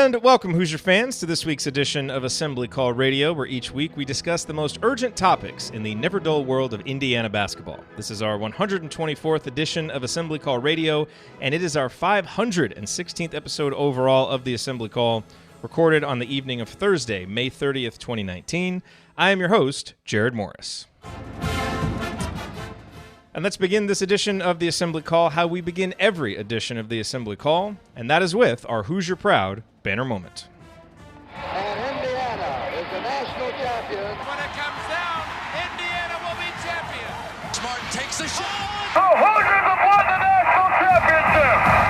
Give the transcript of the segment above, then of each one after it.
And welcome, Hoosier fans, to this week's edition of Assembly Call Radio, where each week we discuss the most urgent topics in the never-dull world of Indiana basketball. This is our 124th edition of Assembly Call Radio, and it is our 516th episode overall of the Assembly Call, recorded on the evening of Thursday, May 30th, 2019. I am your host, Jerod Morris. And let's begin this edition of the Assembly Call how we begin every edition of the Assembly Call, and that is with our Hoosier Proud banner moment. And Indiana is the national champion. When it comes down, Indiana will be champion. Smart takes the shot. The Hoosiers have won the national championship.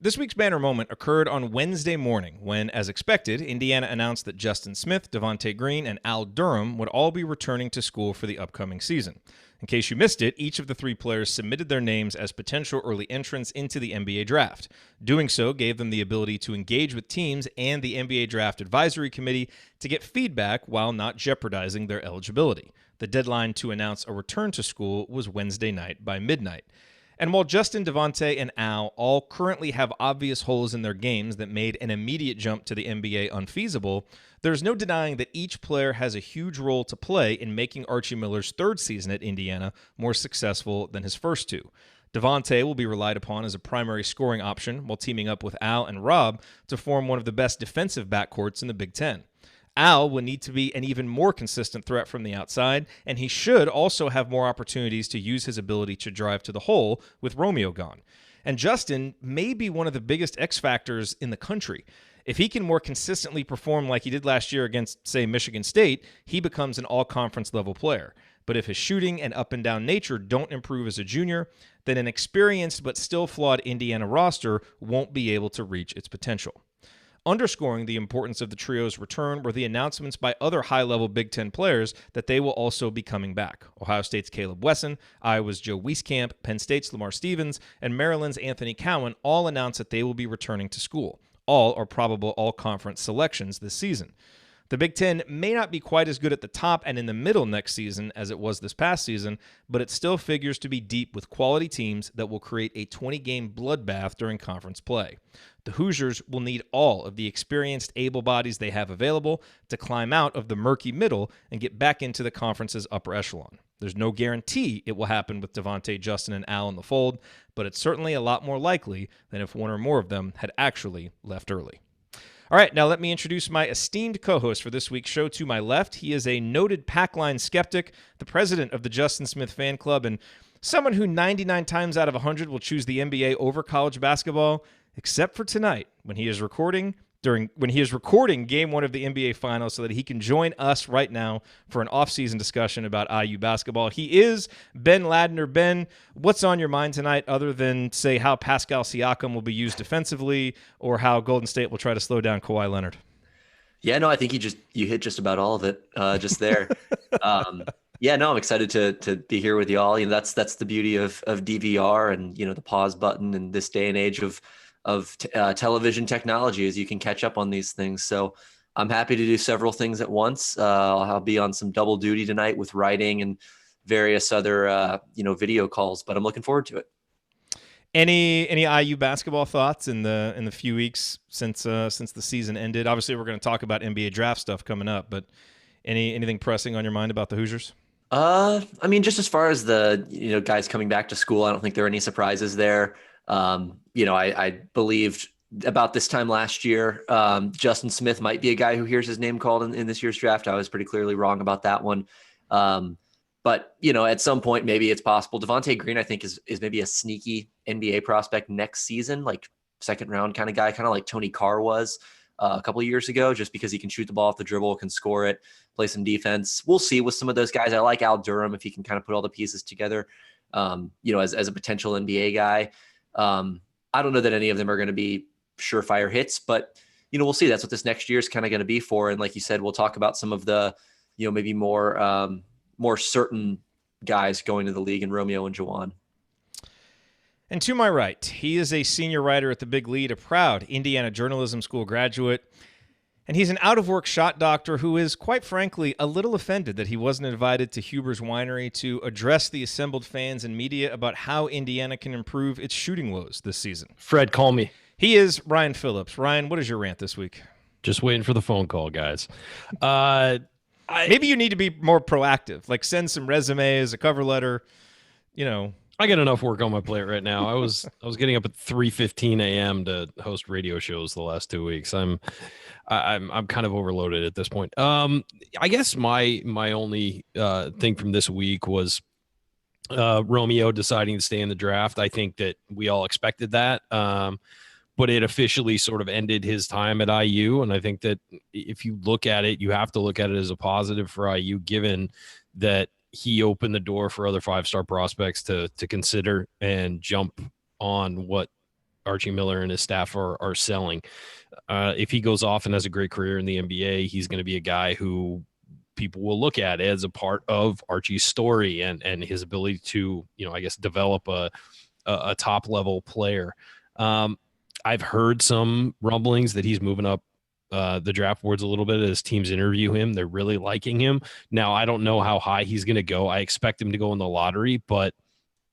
This week's banner moment occurred on Wednesday morning when, as expected, Indiana announced that Justin Smith, Devontae Green, and Al Durham would all be returning to school for the upcoming season. In case you missed it, each of the three players submitted their names as potential early entrants into the NBA draft. Doing so gave them the ability to engage with teams and the NBA Draft Advisory Committee to get feedback while not jeopardizing their eligibility. The deadline to announce a return to school was Wednesday night by midnight. And while Justin, Devontae, and Al all currently have obvious holes in their games that made an immediate jump to the NBA unfeasible, there's no denying that each player has a huge role to play in making Archie Miller's third season at Indiana more successful than his first two. Devontae will be relied upon as a primary scoring option while teaming up with Al and Rob to form one of the best defensive backcourts in the Big Ten. Al will need to be an even more consistent threat from the outside, and he should also have more opportunities to use his ability to drive to the hole with Romeo gone. And Justin may be one of the biggest X factors in the country. If he can more consistently perform like he did last year against, say, Michigan State, he becomes an all-conference level player. But if his shooting and up-and-down nature don't improve as a junior, then an experienced but still flawed Indiana roster won't be able to reach its potential. Underscoring the importance of the trio's return were the announcements by other high-level Big Ten players that they will also be coming back. Ohio State's Caleb Wesson, Iowa's Joe Wieskamp, Penn State's Lamar Stevens, and Maryland's Anthony Cowan all announced that they will be returning to school. All are probable all-conference selections this season. The Big Ten may not be quite as good at the top and in the middle next season as it was this past season, but it still figures to be deep with quality teams that will create a 20-game bloodbath during conference play. The Hoosiers will need all of the experienced able bodies they have available to climb out of the murky middle and get back into the conference's upper echelon. There's no guarantee it will happen with Devontae, Justin, and Al in the fold, but it's certainly a lot more likely than if one or more of them had actually left early. All right, now let me introduce my esteemed co-host for this week's show. To my left, he is a noted Packline skeptic, the president of the Justin Smith fan club, and someone who 99 times out of 100 will choose the NBA over college basketball, except for tonight when he is recording Game 1 of the NBA Finals so that he can join us right now for an off-season discussion about IU basketball. He is Ben Ladner. Ben, what's on your mind tonight other than, say, how Pascal Siakam will be used defensively or how Golden State will try to slow down Kawhi Leonard? Yeah, no, I think you hit just about all of it just there. Yeah, no, I'm excited to be here with y'all. You know, that's the beauty of DVR and, you know, the pause button in this day and age of television technology, as you can catch up on these things. So I'm happy to do several things at once. I'll be on some double duty tonight with writing and various other, video calls, but I'm looking forward to it. Any IU basketball thoughts in the few weeks since the season ended? Obviously, we're going to talk about NBA draft stuff coming up, but anything pressing on your mind about the Hoosiers? I mean, just as far as the, guys coming back to school, I don't think there are any surprises there. I believed about this time last year, Justin Smith might be a guy who hears his name called in this year's draft. I was pretty clearly wrong about that one. But, at some point, maybe it's possible. Devontae Green, I think, is maybe a sneaky NBA prospect next season, like second round kind of guy, kind of like Tony Carr was a couple of years ago, just because he can shoot the ball off the dribble, can score it, play some defense. We'll see with some of those guys. I like Al Durham if he can kind of put all the pieces together, as a potential NBA guy. I don't know that any of them are going to be surefire hits, but, we'll see. That's what this next year is kind of going to be for. And like you said, we'll talk about some of the, maybe more certain guys going to the league in Romeo and Juwan. And to my right, he is a senior writer at The Big Lead, a proud Indiana Journalism School graduate. And he's an out-of-work shot doctor who is, quite frankly, a little offended that he wasn't invited to Huber's Winery to address the assembled fans and media about how Indiana can improve its shooting woes this season. Fred, call me. He is Ryan Phillips. Ryan, what is your rant this week? Just waiting for the phone call, guys. Maybe you need to be more proactive, like send some resumes, a cover letter, I got enough work on my plate right now. I was getting up at 3:15 a.m. to host radio shows the last 2 weeks. I'm kind of overloaded at this point. I guess my only thing from this week was Romeo deciding to stay in the draft. I think that we all expected that, but it officially sort of ended his time at IU. And I think that if you look at it, you have to look at it as a positive for IU, given that he opened the door for other 5-star prospects to consider and jump on what Archie Miller and his staff are selling. If he goes off and has a great career in the NBA, he's going to be a guy who people will look at as a part of Archie's story and his ability to, I guess, develop a top level player. I've heard some rumblings that he's moving up the draft boards a little bit as teams interview him. They're really liking him. Now, I don't know how high he's going to go. I expect him to go in the lottery, but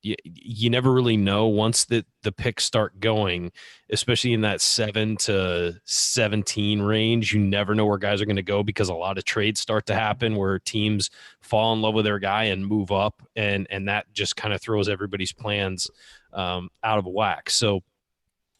you never really know once the picks start going, especially in that 7 to 17 range. You never know where guys are going to go because a lot of trades start to happen where teams fall in love with their guy and move up, and that just kind of throws everybody's plans out of whack. So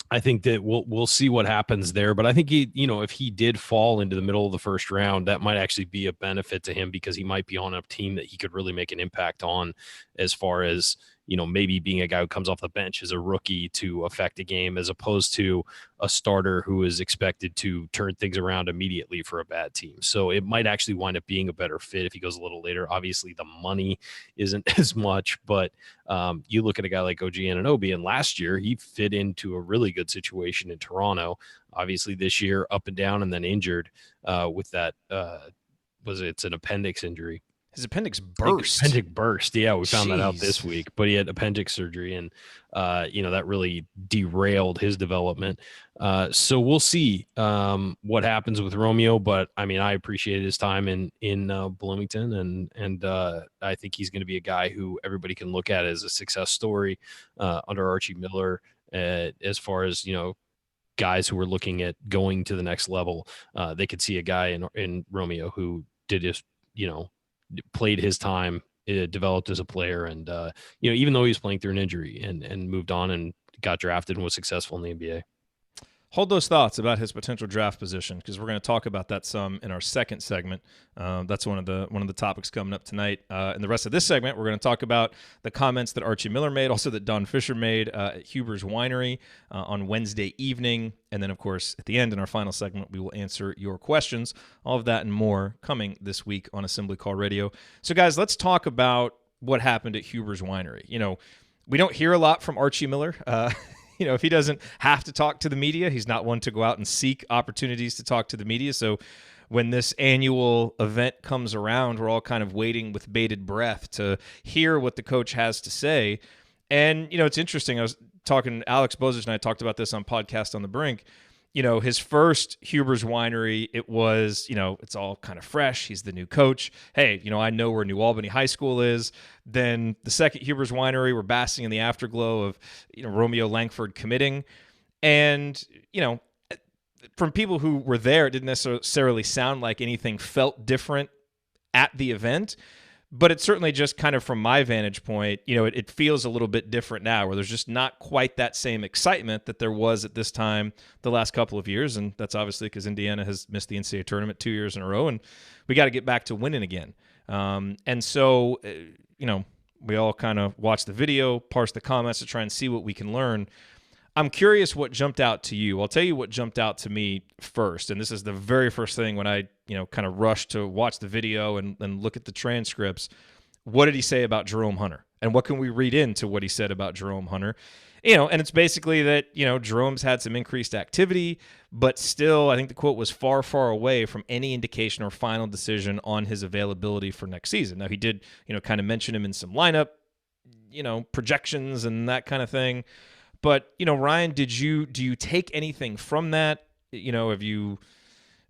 I think that we'll see what happens there, but I think if he did fall into the middle of the first round, that might actually be a benefit to him because he might be on a team that he could really make an impact on, as far as maybe being a guy who comes off the bench as a rookie to affect a game, as opposed to a starter who is expected to turn things around immediately for a bad team. So it might actually wind up being a better fit if he goes a little later. Obviously, the money isn't as much, but you look at a guy like OG Anunoby, and last year he fit into a really good situation in Toronto. Obviously, this year up and down, and then injured with that. It's an appendix injury. His appendix burst. Appendix burst. Yeah, we found that out this week. But he had appendix surgery, and that really derailed his development. So we'll see what happens with Romeo. But I mean, I appreciated his time in Bloomington, and I think he's going to be a guy who everybody can look at as a success story under Archie Miller. As far as guys who are looking at going to the next level, they could see a guy in Romeo who did just played his time, developed as a player, and even though he was playing through an injury and moved on and got drafted and was successful in the NBA. Hold those thoughts about his potential draft position, because we're going to talk about that some in our second segment. That's one of the topics coming up tonight. In the rest of this segment, we're going to talk about the comments that Archie Miller made, also that Don Fisher made at Huber's Winery on Wednesday evening. And then, of course, at the end, in our final segment, we will answer your questions. All of that and more coming this week on Assembly Call Radio. So, guys, let's talk about what happened at Huber's Winery. We don't hear a lot from Archie Miller. If he doesn't have to talk to the media, he's not one to go out and seek opportunities to talk to the media. So when this annual event comes around, we're all kind of waiting with bated breath to hear what the coach has to say. And, it's interesting. I was talking, Alex Bozich and I talked about this on Podcast on the Brink. His first Huber's Winery, it was, it's all kind of fresh. He's the new coach. Hey, I know where New Albany High School is. Then the second Huber's Winery, we're basking in the afterglow of, Romeo Langford committing. And, from people who were there, it didn't necessarily sound like anything felt different at the event. But it's certainly just kind of from my vantage point, it feels a little bit different now, where there's just not quite that same excitement that there was at this time the last couple of years. And that's obviously because Indiana has missed the NCAA tournament 2 years in a row, and we got to get back to winning again. And so, we all kind of watch the video, parse the comments to try and see what we can learn. I'm curious what jumped out to you. I'll tell you what jumped out to me first. And this is the very first thing when I, kind of rushed to watch the video and look at the transcripts. What did he say about Jerome Hunter? And what can we read into what he said about Jerome Hunter? And it's basically that, Jerome's had some increased activity, but still, I think the quote was far, far away from any indication or final decision on his availability for next season. Now, he did, kind of mention him in some lineup, projections and that kind of thing. But, Ryan, do you take anything from that? Have you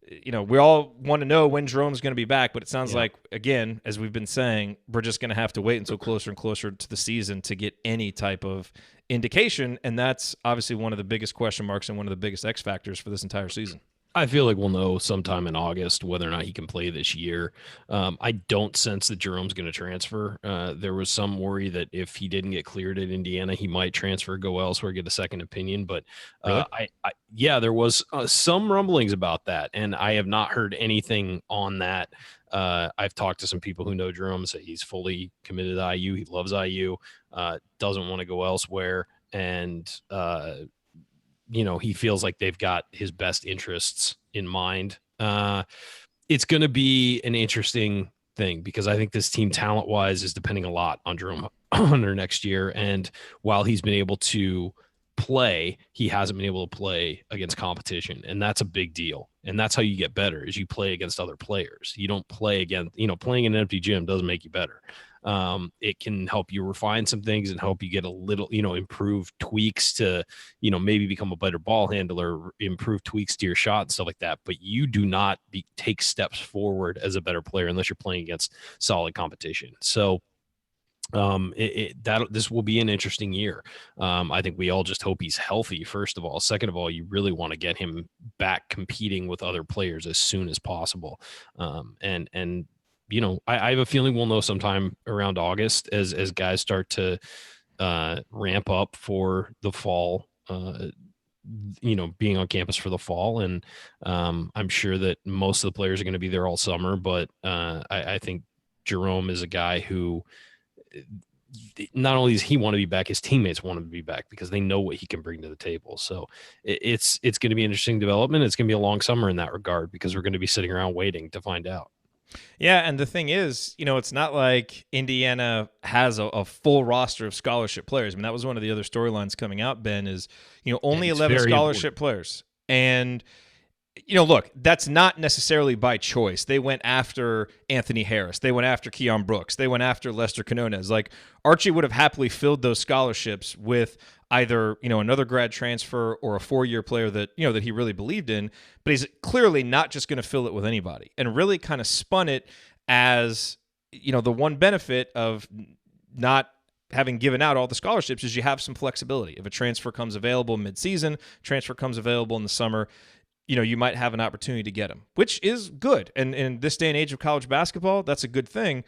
we all want to know when Jerome's going to be back, but it sounds Yeah. like, again, as we've been saying, we're just going to have to wait until closer and closer to the season to get any type of indication. And that's obviously one of the biggest question marks and one of the biggest X factors for this entire season. I feel like we'll know sometime in August whether or not he can play this year. I don't sense that Jerome's going to transfer. There was some worry that if he didn't get cleared at Indiana, he might transfer, go elsewhere, get a second opinion. But Really? Yeah, there was some rumblings about that, and I have not heard anything on that. I've talked to some people who know Jerome, say he's fully committed to IU. He loves IU, doesn't want to go elsewhere, and he feels like they've got his best interests in mind. It's going to be an interesting thing because I think this team talent wise is depending a lot on Jerome Hunter next year. And while he's been able to play, he hasn't been able to play against competition. And that's a big deal. And that's how you get better is you play against other players. You don't play against, playing in an empty gym doesn't make you better. It can help you refine some things and help you get a little, improve tweaks to, maybe become a better ball handler, improve tweaks to your shot and stuff like that. But you do not take steps forward as a better player unless you're playing against solid competition. So this will be an interesting year. I think we all just hope he's healthy, first of all. Second of all, you really want to get him back competing with other players as soon as possible. I have a feeling we'll know sometime around August as guys start to ramp up for the fall, being on campus for the fall. And I'm sure that most of the players are going to be there all summer, but I think Jerome is a guy who not only does he want to be back, his teammates want him to be back because they know what he can bring to the table. So it's going to be an interesting development. It's going to be a long summer in that regard because we're going to be sitting around waiting to find out. Yeah, and the thing is, it's not like Indiana has a full roster of scholarship players. I mean, that was one of the other storylines coming out, Ben, is, only 11 scholarship players. And, look, that's not necessarily by choice. They went after Anthony Harris. They went after Keon Brooks. They went after Lester Quinones. Like, Archie would have happily filled those scholarships with either, another grad transfer or a 4-year player that, that he really believed in, but he's clearly not just going to fill it with anybody, and really kind of spun it as, the one benefit of not having given out all the scholarships is you have some flexibility. If a transfer comes available midseason, transfer comes available in the summer, you might have an opportunity to get him, which is good. And in this day and age of college basketball, that's a good thing.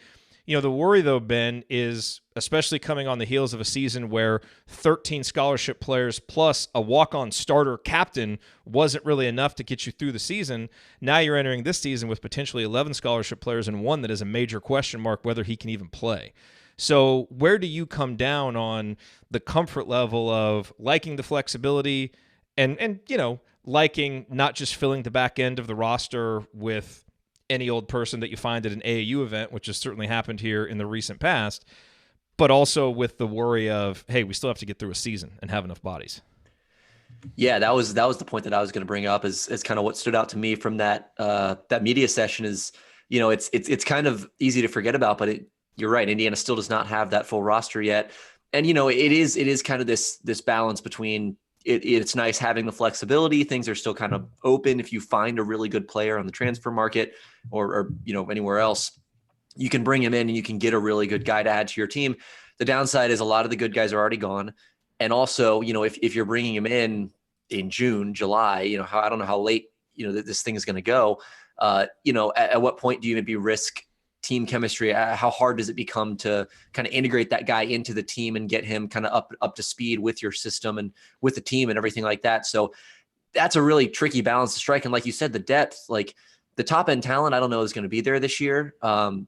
The worry, though, Ben, is especially coming on the heels of a season where 13 scholarship players plus a walk-on starter captain wasn't really enough to get you through the season. Now you're entering this season with potentially 11 scholarship players and one that is a major question mark whether he can even play. So where do you come down on the comfort level of liking the flexibility and liking not just filling the back end of the roster with any old person that you find at an AAU event, which has certainly happened here in the recent past, but also with the worry of, hey, we still have to get through a season and have enough bodies? Yeah, that was the point that I was going to bring up is kind of what stood out to me from that media session is, it's kind of easy to forget about, but you're right. Indiana still does not have that full roster yet. And, it is kind of this balance between it's nice having the flexibility. Things are still kind of open. If you find a really good player on the transfer market or anywhere else, you can bring him in and you can get a really good guy to add to your team. The downside is a lot of the good guys are already gone. And also, if you're bringing him in June, July, I don't know how late, this thing is going to go. At what point do you maybe risk team chemistry? How hard does it become to kind of integrate that guy into the team and get him kind of up to speed with your system and with the team and everything like that? So that's a really tricky balance to strike. And like you said, the depth, like the top end talent, I don't know is going to be there this year. And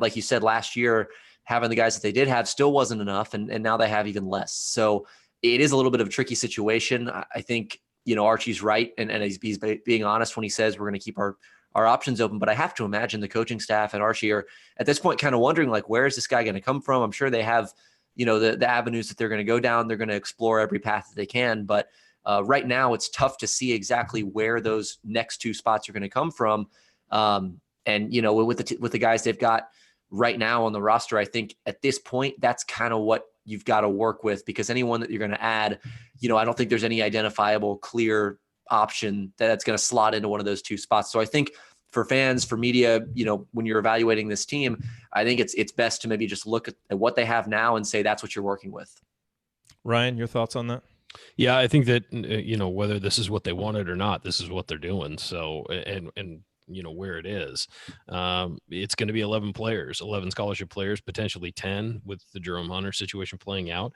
like you said, last year, having the guys that they did have still wasn't enough. And now they have even less. So it is a little bit of a tricky situation. I think, Archie's right. And he's being honest when he says we're going to keep our options open, but I have to imagine the coaching staff and Archie are at this point kind of wondering, like, where is this guy going to come from? I'm sure they have, the avenues that they're going to go down. They're going to explore every path that they can. But right now it's tough to see exactly where those next two spots are going to come from. And, with the guys they've got right now on the roster, I think at this point, that's kind of what you've got to work with, because anyone that you're going to add, I don't think there's any identifiable clear option that's going to slot into one of those two spots. So I think for fans, for media, when you're evaluating this team, I think it's best to maybe just look at what they have now and say that's what you're working with. Ryan, your thoughts on that? Yeah, I think that, whether this is what they wanted or not, this is what they're doing. So, and where it is, it's going to be 11 players, 11 scholarship players, potentially 10 with the Jerome Hunter situation playing out.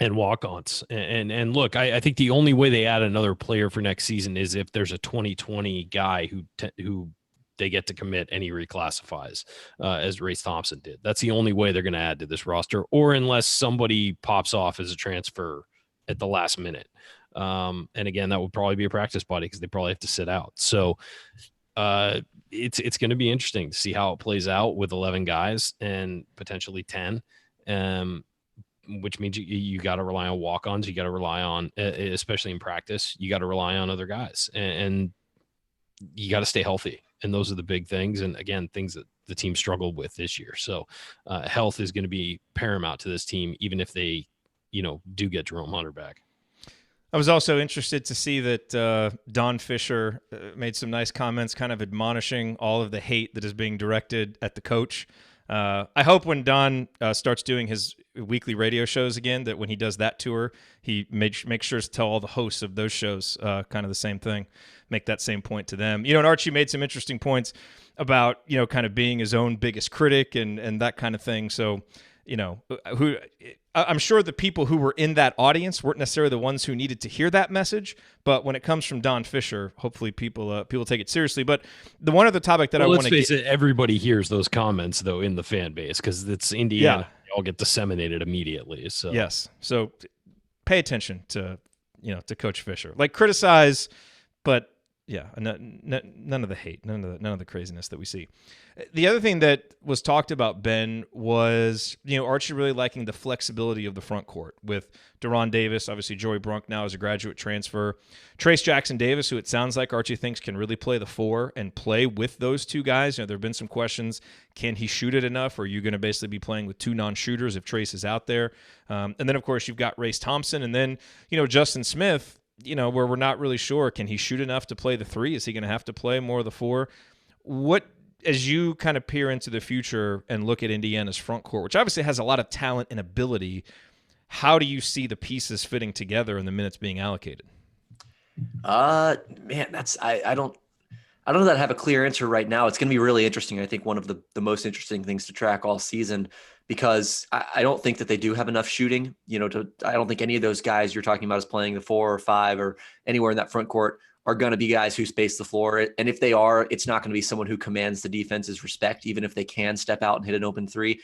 And walk-ons. And look, I think the only way they add another player for next season is if there's a 2020 guy who they get to commit and he reclassifies, as Race Thompson did. That's the only way they're going to add to this roster, or unless somebody pops off as a transfer at the last minute. And again, that would probably be a practice body because they probably have to sit out. So it's going to be interesting to see how it plays out with 11 guys and potentially 10. Which means you got to rely on walk-ons. You got to rely on, especially in practice, you got to rely on other guys, and you got to stay healthy. And those are the big things. And again, things that the team struggled with this year. So health is going to be paramount to this team, even if they, do get Jerome Hunter back. I was also interested to see that Don Fisher made some nice comments, kind of admonishing all of the hate that is being directed at the coach. I hope when Don starts doing his weekly radio shows again, that when he does that tour, he makes sure to tell all the hosts of those shows kind of the same thing, make that same point to them. And Archie made some interesting points about, kind of being his own biggest critic and that kind of thing. So, I'm sure the people who were in that audience weren't necessarily the ones who needed to hear that message, but when it comes from Don Fisher, hopefully people take it seriously. But the one other topic that I want to let's face it, everybody hears those comments though in the fan base because it's Indiana. Yeah. They all get disseminated immediately. So yes, so pay attention to to Coach Fisher. Like criticize, but yeah, none of the hate, none of the craziness that we see. The other thing that was talked about, Ben, was Archie really liking the flexibility of the front court with Deron Davis, obviously Joey Brunk now as a graduate transfer, Trace Jackson Davis, who it sounds like Archie thinks can really play the 4 and play with those two guys. There have been some questions: can he shoot it enough? Or are you going to basically be playing with 2 non-shooters if Trace is out there? And then of course you've got Race Thompson, and then Justin Smith. Where we're not really sure, can he shoot enough to play the 3? Is he going to have to play more of the 4? What, as you kind of peer into the future and look at Indiana's front court, which obviously has a lot of talent and ability, how do you see the pieces fitting together and the minutes being allocated? Man, I don't know that I have a clear answer right now. It's going to be really interesting. I think one of the most interesting things to track all season, because I don't think that they do have enough shooting, I don't think any of those guys you're talking about as playing the 4 or 5 or anywhere in that front court are going to be guys who space the floor. And if they are, it's not going to be someone who commands the defense's respect, even if they can step out and hit an open 3.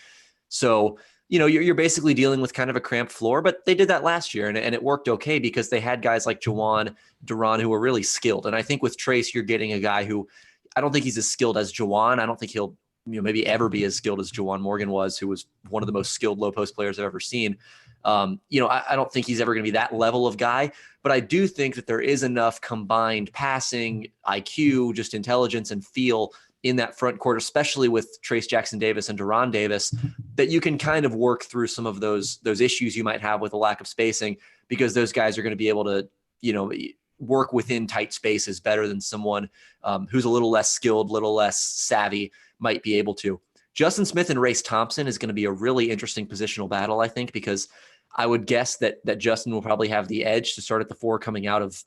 So, you're basically dealing with kind of a cramped floor, but they did that last year and it worked okay because they had guys like Juwan, Deron, who were really skilled. And I think with Trace, you're getting a guy who, I don't think he's as skilled as Juwan. I don't think he'll maybe ever be as skilled as Juwan Morgan was, who was one of the most skilled low post players I've ever seen. I don't think he's ever going to be that level of guy, but I do think that there is enough combined passing, IQ, just intelligence and feel in that front court, especially with Trace Jackson Davis and Deron Davis, that you can kind of work through some of those issues you might have with a lack of spacing, because those guys are going to be able to, work within tight spaces better than someone who's a little less skilled, little less savvy might be able to. Justin Smith and Race Thompson is going to be a really interesting positional battle, I think, because I would guess that Justin will probably have the edge to start at the 4 coming out of,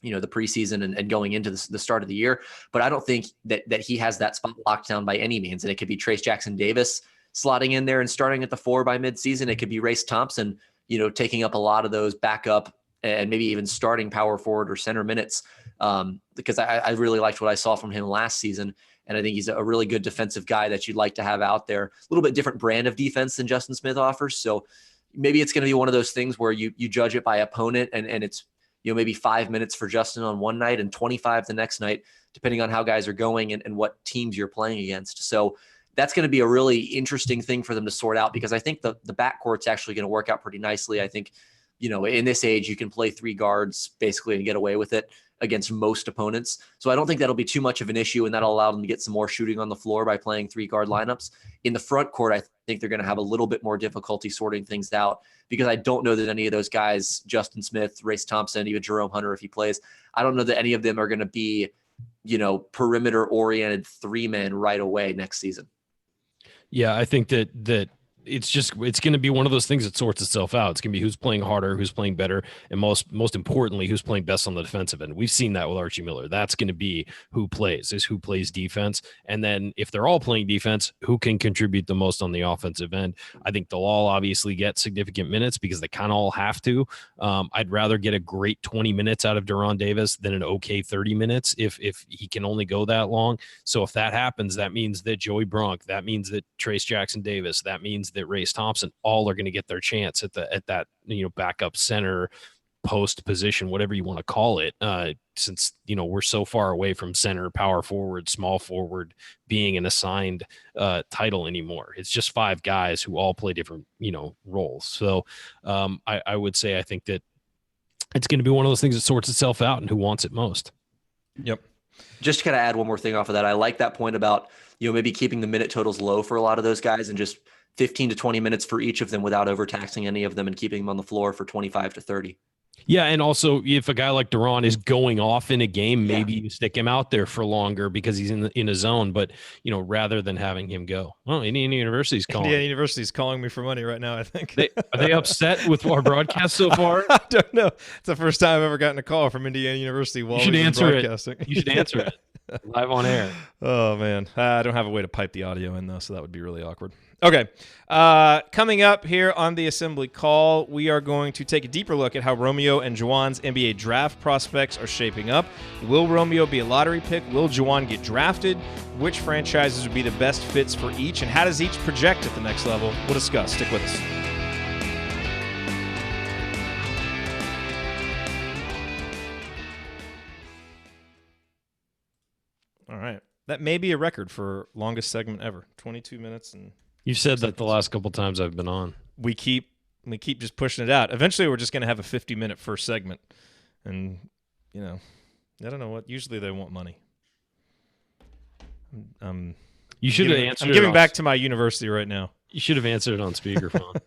the preseason and going into the start of the year. But I don't think that he has that spot locked down by any means. And it could be Trace Jackson Davis slotting in there and starting at the 4 by midseason. It could be Race Thompson, taking up a lot of those backup and maybe even starting power forward or center minutes, because I really liked what I saw from him last season. And I think he's a really good defensive guy that you'd like to have out there. A little bit different brand of defense than Justin Smith offers. So maybe it's going to be one of those things where you judge it by opponent and it's, maybe 5 minutes for Justin on one night and 25 the next night, depending on how guys are going and what teams you're playing against. So that's going to be a really interesting thing for them to sort out, because I think the backcourt's actually going to work out pretty nicely. I think, in this age, you can play 3 guards basically and get away with it. against most opponents. So I don't think that'll be too much of an issue, and that'll allow them to get some more shooting on the floor by playing 3-guard lineups. In the front court, I think they're going to have a little bit more difficulty sorting things out because I don't know that any of those guys, Justin Smith, Race Thompson, even Jerome Hunter, if he plays, I don't know that any of them are going to be, perimeter-oriented 3-men right away next season. Yeah, I think that it's going to be one of those things that sorts itself out. It's going to be who's playing harder, who's playing better, and most importantly, who's playing best on the defensive end. We've seen that with Archie Miller. That's going to be who plays defense. And then if they're all playing defense, who can contribute the most on the offensive end? I think they'll all obviously get significant minutes because they kind of all have to. I'd rather get a great 20 minutes out of Deron Davis than an okay 30 minutes if he can only go that long. So if that happens, that means that Joey Brunk, that means that Trace Jackson Davis, that means that Race Thompson, all are going to get their chance at that backup center post position, whatever you want to call it, since we're so far away from center, power forward, small forward being an assigned title anymore. It's just 5 guys who all play different roles. So I would say I think that it's going to be one of those things that sorts itself out and who wants it most. Yep. Just to kind of add one more thing off of that, I like that point about maybe keeping the minute totals low for a lot of those guys and just 15 to 20 minutes for each of them without overtaxing any of them and keeping them on the floor for 25 to 30. Yeah, and also if a guy like Deron is going off in a game, maybe you stick him out there for longer because he's in a zone. But rather than having him go, Indiana University's calling. Indiana University's calling me for money right now. I think are they upset with our broadcast so far? I don't know. It's the first time I've ever gotten a call from Indiana University while you should answer broadcasting. You should answer it live on air. Oh man, I don't have a way to pipe the audio in though, so that would be really awkward. Okay, coming up here on the Assembly Call, we are going to take a deeper look at how Romeo and Juwan's NBA draft prospects are shaping up. Will Romeo be a lottery pick? Will Juwan get drafted? Which franchises would be the best fits for each? And how does each project at the next level? We'll discuss. Stick with us. All right. That may be a record for longest segment ever. 22 minutes and... You've said that the last couple times I've been on. We keep just pushing it out. Eventually, we're just going to have a 50-minute first segment. And, I don't know what. Usually they want money. You should have answered I'm giving back to my university right now. You should have answered it on speakerphone.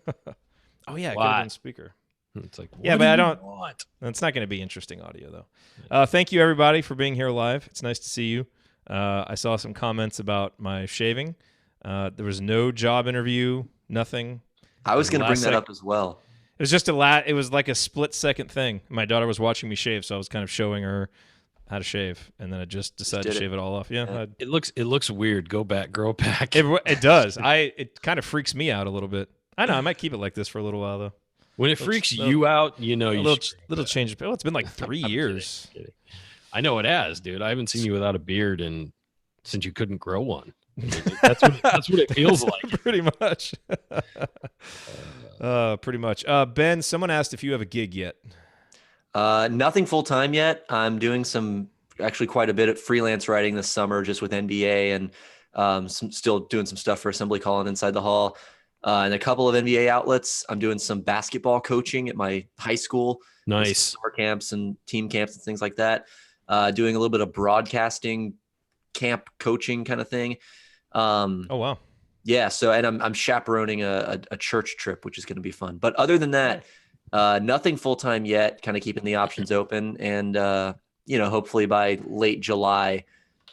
Oh, yeah, I could have been speaker. It's like, yeah, but I don't want. It's not going to be interesting audio, though. Thank you, everybody, for being here live. It's nice to see you. I saw some comments about my shaving. There was no job interview, nothing. I was going to bring that up as well. It was just it was like a split-second thing. My daughter was watching me shave, so I was kind of showing her how to shave, and then I just decided to shave it all off. Yeah. It looks weird. Go back, grow back. It does. It kind of freaks me out a little bit. I know. I might keep it like this for a little while, though. When it freaks you out, you little change. Oh, it's been like 3 years. Kidding. I know it has, dude. I haven't seen you without a beard since you couldn't grow one. That's what it feels like. Pretty much. Pretty much. Ben, someone asked if you have a gig yet. Nothing full time yet. I'm doing actually quite a bit of freelance writing this summer, just with NBA, and still doing some stuff for Assembly Call and Inside the Hall, and a couple of NBA outlets. I'm doing some basketball coaching at my high school. Nice. Summer camps and team camps and things like that. Doing a little bit of broadcasting camp coaching kind of thing. Oh wow. Yeah, so and I'm chaperoning a church trip, which is going to be fun. But other than that, nothing full time yet. Kind of keeping the options open, and hopefully by late July,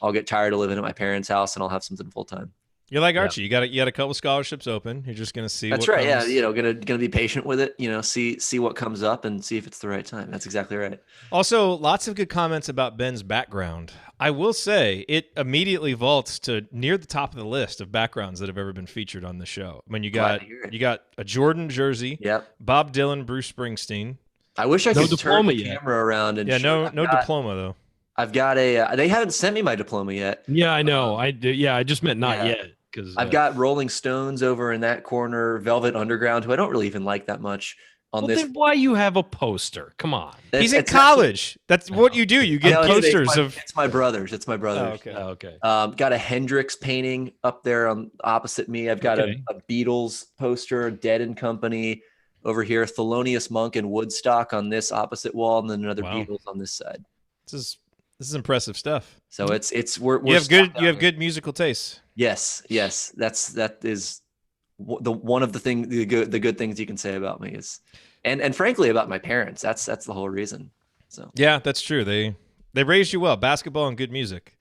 I'll get tired of living at my parents' house and I'll have something full time. You're like Archie. You got a couple scholarships open. You're just going to see. That's what right. comes. Yeah, gonna be patient with it. See what comes up and see if it's the right time. That's exactly right. Also, lots of good comments about Ben's background. I will say it immediately vaults to near the top of the list of backgrounds that have ever been featured on the show. I mean, you got a Jordan jersey. Yep. Bob Dylan, Bruce Springsteen. I wish I could turn the camera around and. Yeah, no diploma though. I've got they haven't sent me my diploma yet. Yeah, I know. I just meant not yet. I've got Rolling Stones over in that corner, Velvet Underground, who I don't really even like that much. Then why you have a poster? Come on. He's in college. That's what you do. You get posters of. It's my brothers. Oh, okay. Got a Hendrix painting up there opposite me. I've got a Beatles poster, Dead and Company over here, Thelonious Monk and Woodstock on this opposite wall, and then another Beatles on this side. This is impressive stuff. So we're you have here. good musical taste. Yes. That is one of the good things you can say about me is, and frankly about my parents. That's the whole reason. So yeah, that's true. They raised you well, basketball and good music.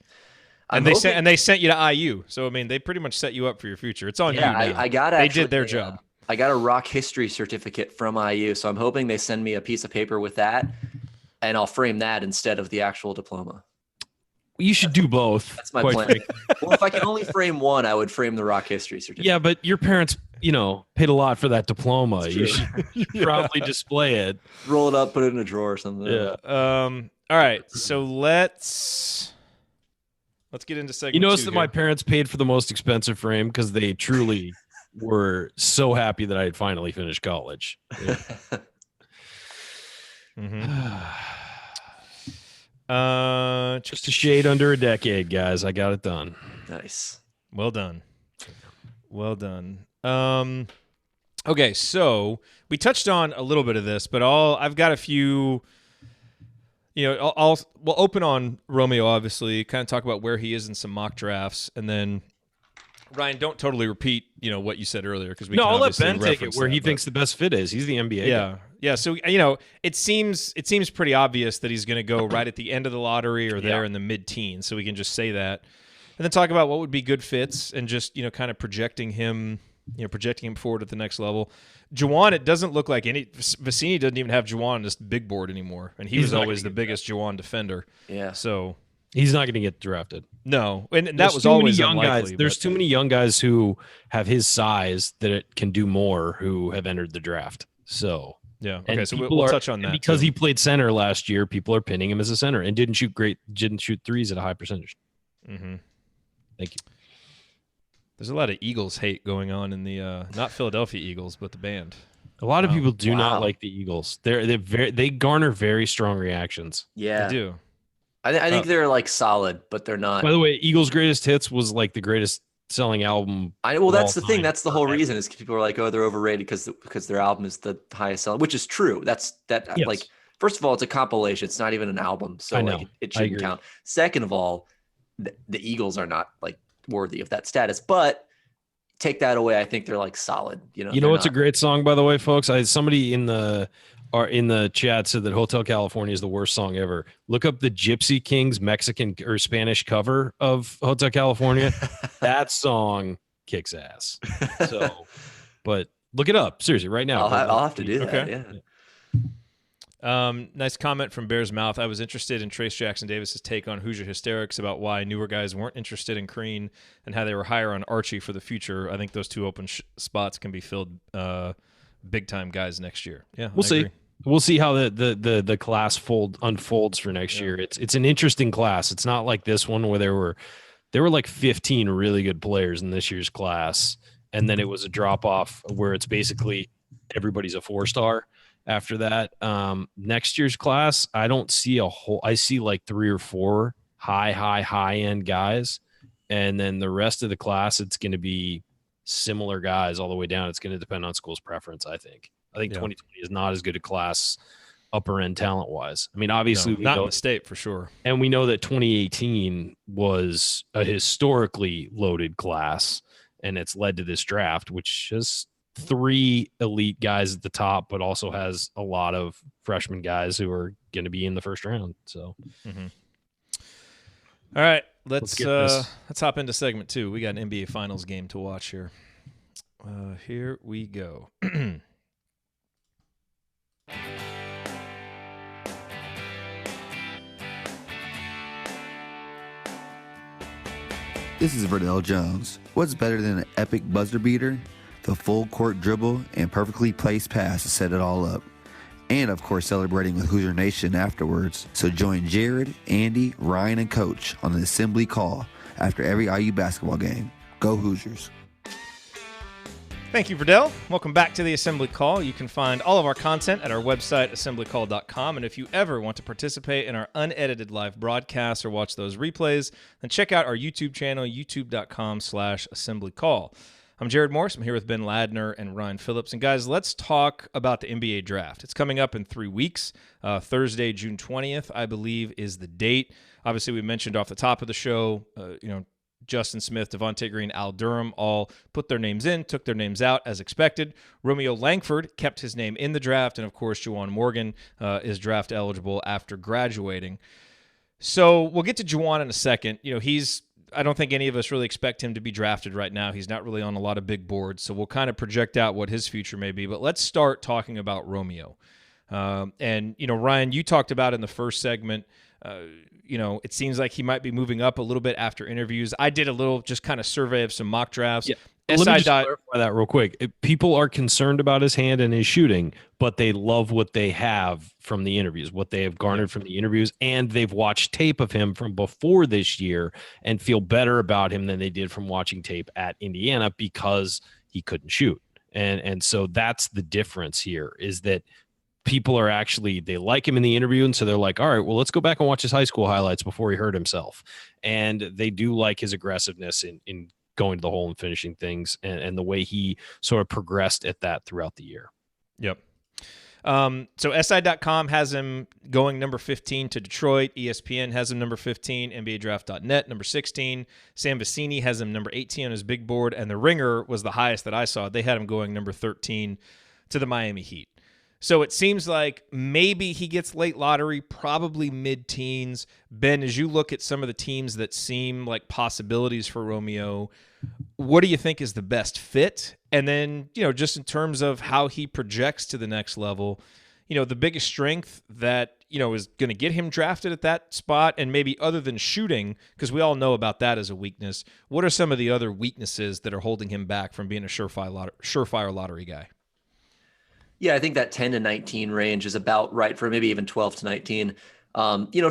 And they sent you to IU. So I mean, they pretty much set you up for your future. It's on you now. They did their job. I got a rock history certificate from IU, so I'm hoping they send me a piece of paper with that, and I'll frame that instead of the actual diploma. You should do both. That's my plan. Well, if I can only frame one, I would frame the rock history certificate. Yeah, but your parents, paid a lot for that diploma. You should probably display it. Roll it up, put it in a drawer or something. Yeah. All right. So let's get into segment. You notice two that here. my parents paid for the most expensive frame because they truly were so happy that I had finally finished college. Yeah. Just a shade under a decade, guys. I got it done. Nice. Well done. Okay, so we touched on a little bit of this, but I've got a few. We'll open on Romeo, obviously, kind of talk about where he is in some mock drafts, and then Ryan, don't totally repeat, what you said earlier because I'll let Ben take it where he thinks the best fit is. He's the NBA guy. Yeah. So it seems pretty obvious that he's going to go right at the end of the lottery or there in the mid-teens. So we can just say that, and then talk about what would be good fits and just kind of projecting him forward at the next level. Juwan, it doesn't look like Vicini doesn't even have Juwan on this big board anymore, and he was always the biggest Juwan defender. Yeah. So he's not going to get drafted. No, and that was always unlikely. There's too many young guys who have his size that it can do more who have entered the draft. So yeah, okay. So we'll touch on that because he played center last year. People are pinning him as a center and didn't shoot threes at a high percentage. Mm-hmm. Thank you. There's a lot of Eagles hate going on in the not Philadelphia Eagles, but the band. A lot of people do not like the Eagles. They garner very strong reactions. Yeah, they do. I think they're like solid, but they're not. By the way, Eagles' Greatest Hits was like the greatest selling album. That's the thing. That's the whole reason is people are like, oh, they're overrated because their album is the highest selling, which is true. Yes. Like, first of all, it's a compilation. It's not even an album, so like, it shouldn't count. Second of all, the Eagles are not like worthy of that status, but take that away, I think they're like solid. What's a great song, by the way, folks? Somebody in the chat said that Hotel California is the worst song ever. Look up the Gypsy Kings Mexican or Spanish cover of Hotel California. That song kicks ass. So, but look it up seriously right now. I'll have to do that. Okay. Yeah. Nice comment from Bear's Mouth. I was interested in Trace Jackson Davis's take on Hoosier hysterics about why newer guys weren't interested in Crean and how they were higher on Archie for the future. I think those two open spots can be filled big time guys next year. Yeah, we'll see. We'll see how the class unfolds for next year. It's an interesting class. It's not like this one where there were like 15 really good players in this year's class, and then it was a drop off where it's basically everybody's a 4-star. After that, next year's class, I don't see I see like 3 or 4 high end guys. And then the rest of the class, it's going to be similar guys all the way down. It's going to depend on school's preference, I think. 2020 is not as good a class upper end talent wise. I mean, obviously, not in the state for sure. And we know that 2018 was a historically loaded class, and it's led to this draft, which is 3 elite guys at the top, but also has a lot of freshman guys who are going to be in the first round. So, All right, let's hop into segment 2. We got an NBA Finals game to watch here. Here we go. This is Verdell Jones. What's better than an epic buzzer beater? The full court dribble and perfectly placed pass to set it all up. And of course celebrating with Hoosier Nation afterwards. So join Jerod, Andy, Ryan, and Coach on the assembly call after every IU basketball game. Go Hoosiers. Thank you, Verdell. Welcome back to the Assembly Call. You can find all of our content at our website, assemblycall.com. And if you ever want to participate in our unedited live broadcasts or watch those replays, then check out our YouTube channel, youtube.com/assemblycall. I'm Jerod Morse. I'm here with Ben Ladner and Ryan Phillips. And guys, let's talk about the NBA draft. It's coming up in 3 weeks. Thursday, June 20th, I believe, is the date. Obviously, we mentioned off the top of the show, Justin Smith, Devontae Green, Al Durham all put their names in, took their names out as expected. Romeo Langford kept his name in the draft. And, of course, Juwan Morgan is draft eligible after graduating. So we'll get to Juwan in a second. I don't think any of us really expect him to be drafted right now. He's not really on a lot of big boards, so we'll kind of project out what his future may be. But let's start talking about Romeo. Ryan, you talked about in the first segment, it seems like he might be moving up a little bit after interviews. I did a little just kind of survey of some mock drafts. Yeah. Let me just clarify that real quick. People are concerned about his hand and his shooting, but they love what they have from the interviews, what they have garnered from the interviews, and they've watched tape of him from before this year and feel better about him than they did from watching tape at Indiana because he couldn't shoot. And so that's the difference here, is that people are actually, they like him in the interview, and so they're like, all right, well, let's go back and watch his high school highlights before he hurt himself. And they do like his aggressiveness in going to the hole and finishing things, and the way he sort of progressed at that throughout the year. Yep. So SI.com has him going number 15 to Detroit. ESPN has him number 15. NBADraft.net number 16. Sam Vecini has him number 18 on his big board, and the Ringer was the highest that I saw. They had him going number 13 to the Miami Heat. So it seems like maybe he gets late lottery, probably mid-teens. Ben, as you look at some of the teams that seem like possibilities for Romeo, what do you think is the best fit? And then, just in terms of how he projects to the next level, the biggest strength that, is going to get him drafted at that spot, and maybe other than shooting, because we all know about that as a weakness, what are some of the other weaknesses that are holding him back from being a surefire lottery guy? Yeah, I think that 10 to 19 range is about right for maybe even 12 to 19.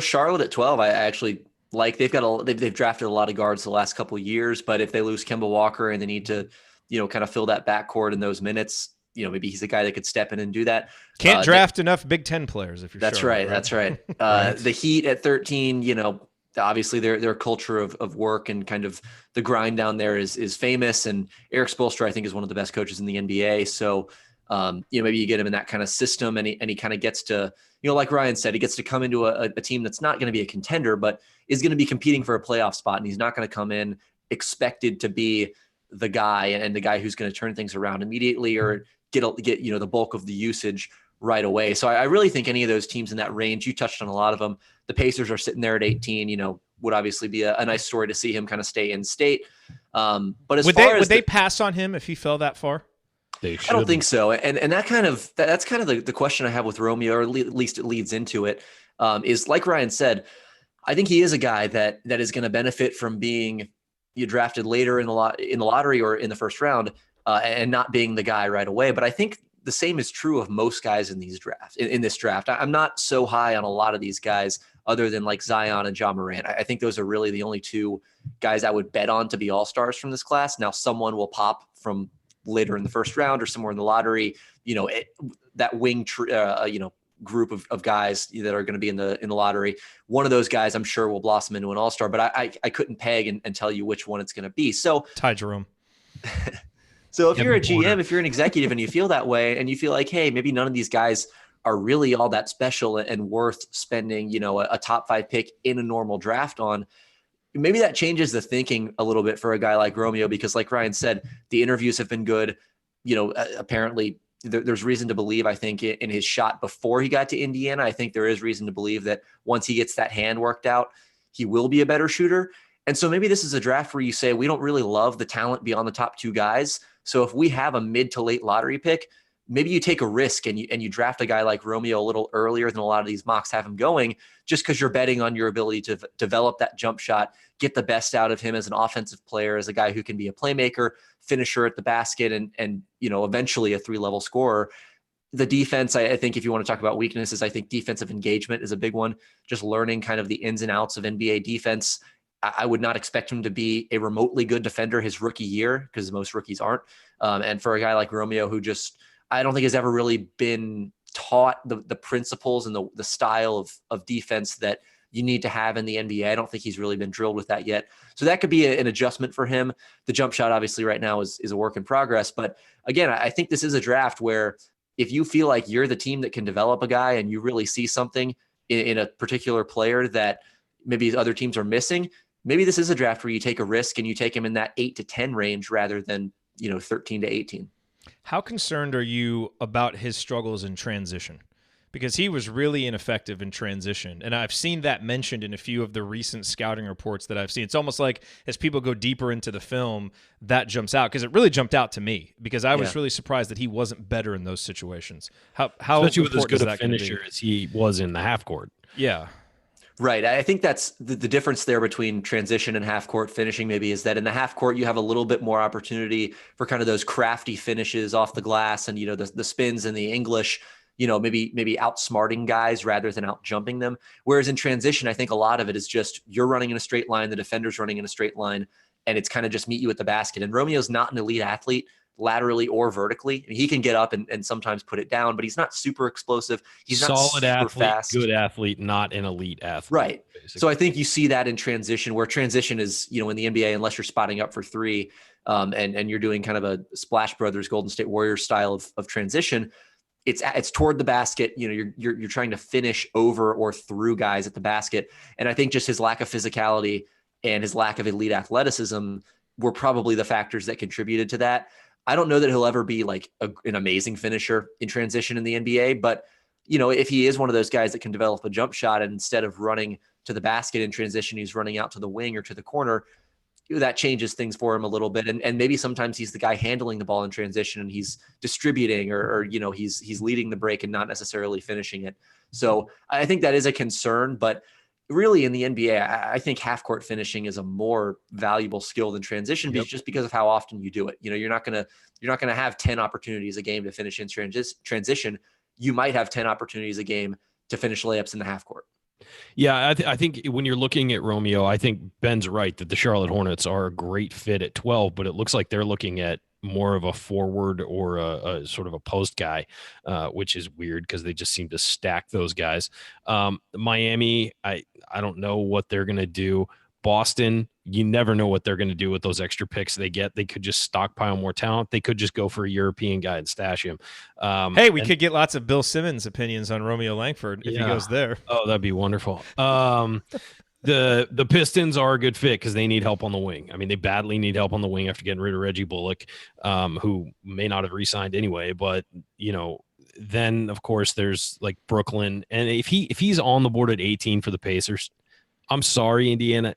Charlotte at 12, I actually like. They've drafted a lot of guards the last couple of years, but if they lose Kemba Walker and they need to, kind of fill that backcourt in those minutes, maybe he's a guy that could step in and do that. Can't draft enough Big Ten players if you're That's Charlotte, right. That's right. Right. The Heat at 13, obviously their culture of work and kind of the grind down there is famous. And Eric Spoelstra, I think, is one of the best coaches in the NBA. So, maybe you get him in that kind of system, and he kind of gets to, like Ryan said, he gets to come into a team that's not going to be a contender, but is going to be competing for a playoff spot. And he's not going to come in expected to be the guy and the guy who's going to turn things around immediately or get the bulk of the usage right away. So I really think any of those teams in that range, you touched on a lot of them. The Pacers are sitting there at 18, would obviously be a nice story to see him kind of stay in state. But would they pass on him if he fell that far? I don't think so. And that's kind of the question I have with Romeo, or at least it leads into it, is like Ryan said, I think he is a guy that is going to benefit from being drafted later in the lottery or in the first round, and not being the guy right away. But I think the same is true of most guys in these drafts. In this draft, I'm not so high on a lot of these guys other than like Zion and Ja Morant. I think those are really the only two guys I would bet on to be all-stars from this class. Now someone will pop from later in the first round or somewhere in the lottery, that wing, group of guys that are going to be in the lottery. One of those guys, I'm sure, will blossom into an all-star, but I couldn't peg and tell you which one it's going to be. So Ty Jerome. So if you're a GM, if you're an executive and you feel that way and you feel like, hey, maybe none of these guys are really all that special and worth spending, a top 5 pick in a normal draft on, maybe that changes the thinking a little bit for a guy like Romeo, because like Ryan said, the interviews have been good. Apparently there's reason to believe, I think, in his shot before he got to Indiana. I think there is reason to believe that once he gets that hand worked out, he will be a better shooter. And so maybe this is a draft where you say, we don't really love the talent beyond the top 2 guys. So if we have a mid to late lottery pick, maybe you take a risk and you draft a guy like Romeo a little earlier than a lot of these mocks have him going, just because you're betting on your ability to develop that jump shot, get the best out of him as an offensive player, as a guy who can be a playmaker, finisher at the basket, and eventually a 3-level scorer. The defense, I think, if you want to talk about weaknesses, I think defensive engagement is a big one. Just learning kind of the ins and outs of NBA defense. I would not expect him to be a remotely good defender his rookie year, because most rookies aren't. And for a guy like Romeo, who I don't think has ever really been taught the principles and the style of defense that you need to have in the NBA. I don't think he's really been drilled with that yet. So that could be an adjustment for him. The jump shot, obviously, right now is a work in progress. But again, I think this is a draft where if you feel like you're the team that can develop a guy and you really see something in a particular player that maybe other teams are missing, maybe this is a draft where you take a risk and you take him in that 8 to 10 range rather than, 13 to 18. How concerned are you about his struggles in transition? Because he was really ineffective in transition. And I've seen that mentioned in a few of the recent scouting reports that I've seen. It's almost like as people go deeper into the film, that jumps out, because it really jumped out to me, because I was really surprised that he wasn't better in those situations. How especially with as good a finisher as he was in the half court. Yeah. Right. I think that's the difference there between transition and half court finishing maybe is that in the half court, you have a little bit more opportunity for kind of those crafty finishes off the glass and, the spins and the English, maybe outsmarting guys rather than out jumping them. Whereas in transition, I think a lot of it is just you're running in a straight line, the defender's running in a straight line, and it's kind of just meet you at the basket. And Romeo's not an elite athlete laterally or vertically. I mean, he can get up and sometimes put it down, but he's not super explosive. He's not solid super athlete, fast. good athlete, not an elite athlete. Right. Basically. So I think you see that in transition, where transition is, in the NBA, unless you're spotting up for three, and you're doing kind of a Splash Brothers, Golden State Warriors style of transition, it's toward the basket. You're trying to finish over or through guys at the basket. And I think just his lack of physicality and his lack of elite athleticism were probably the factors that contributed to that. I don't know that he'll ever be like an amazing finisher in transition in the NBA, but if he is one of those guys that can develop a jump shot and instead of running to the basket in transition, he's running out to the wing or to the corner, that changes things for him a little bit. And maybe sometimes he's the guy handling the ball in transition and he's distributing or he's leading the break and not necessarily finishing it. So I think that is a concern, but really in the NBA, I think half court finishing is a more valuable skill than transition just because of how often you do it. You're not going to have 10 opportunities a game to finish in transition. You might have 10 opportunities a game to finish layups in the half court. Yeah, I think when you're looking at Romeo, I think Ben's right that the Charlotte Hornets are a great fit at 12, but it looks like they're looking at more of a forward or a sort of a post guy, which is weird because they just seem to stack those guys. Miami, I don't know what they're going to do. Boston, you never know what they're going to do with those extra picks they get. They could just stockpile more talent. They could just go for a European guy and stash him. Hey, we could get lots of Bill Simmons opinions on Romeo Langford if he goes there. Oh, that'd be wonderful. The Pistons are a good fit because they need help on the wing. I mean, they badly need help on the wing after getting rid of Reggie Bullock, who may not have re-signed anyway. But then of course there's like Brooklyn, and if he's on the board at 18 for the Pacers, I'm sorry, Indiana.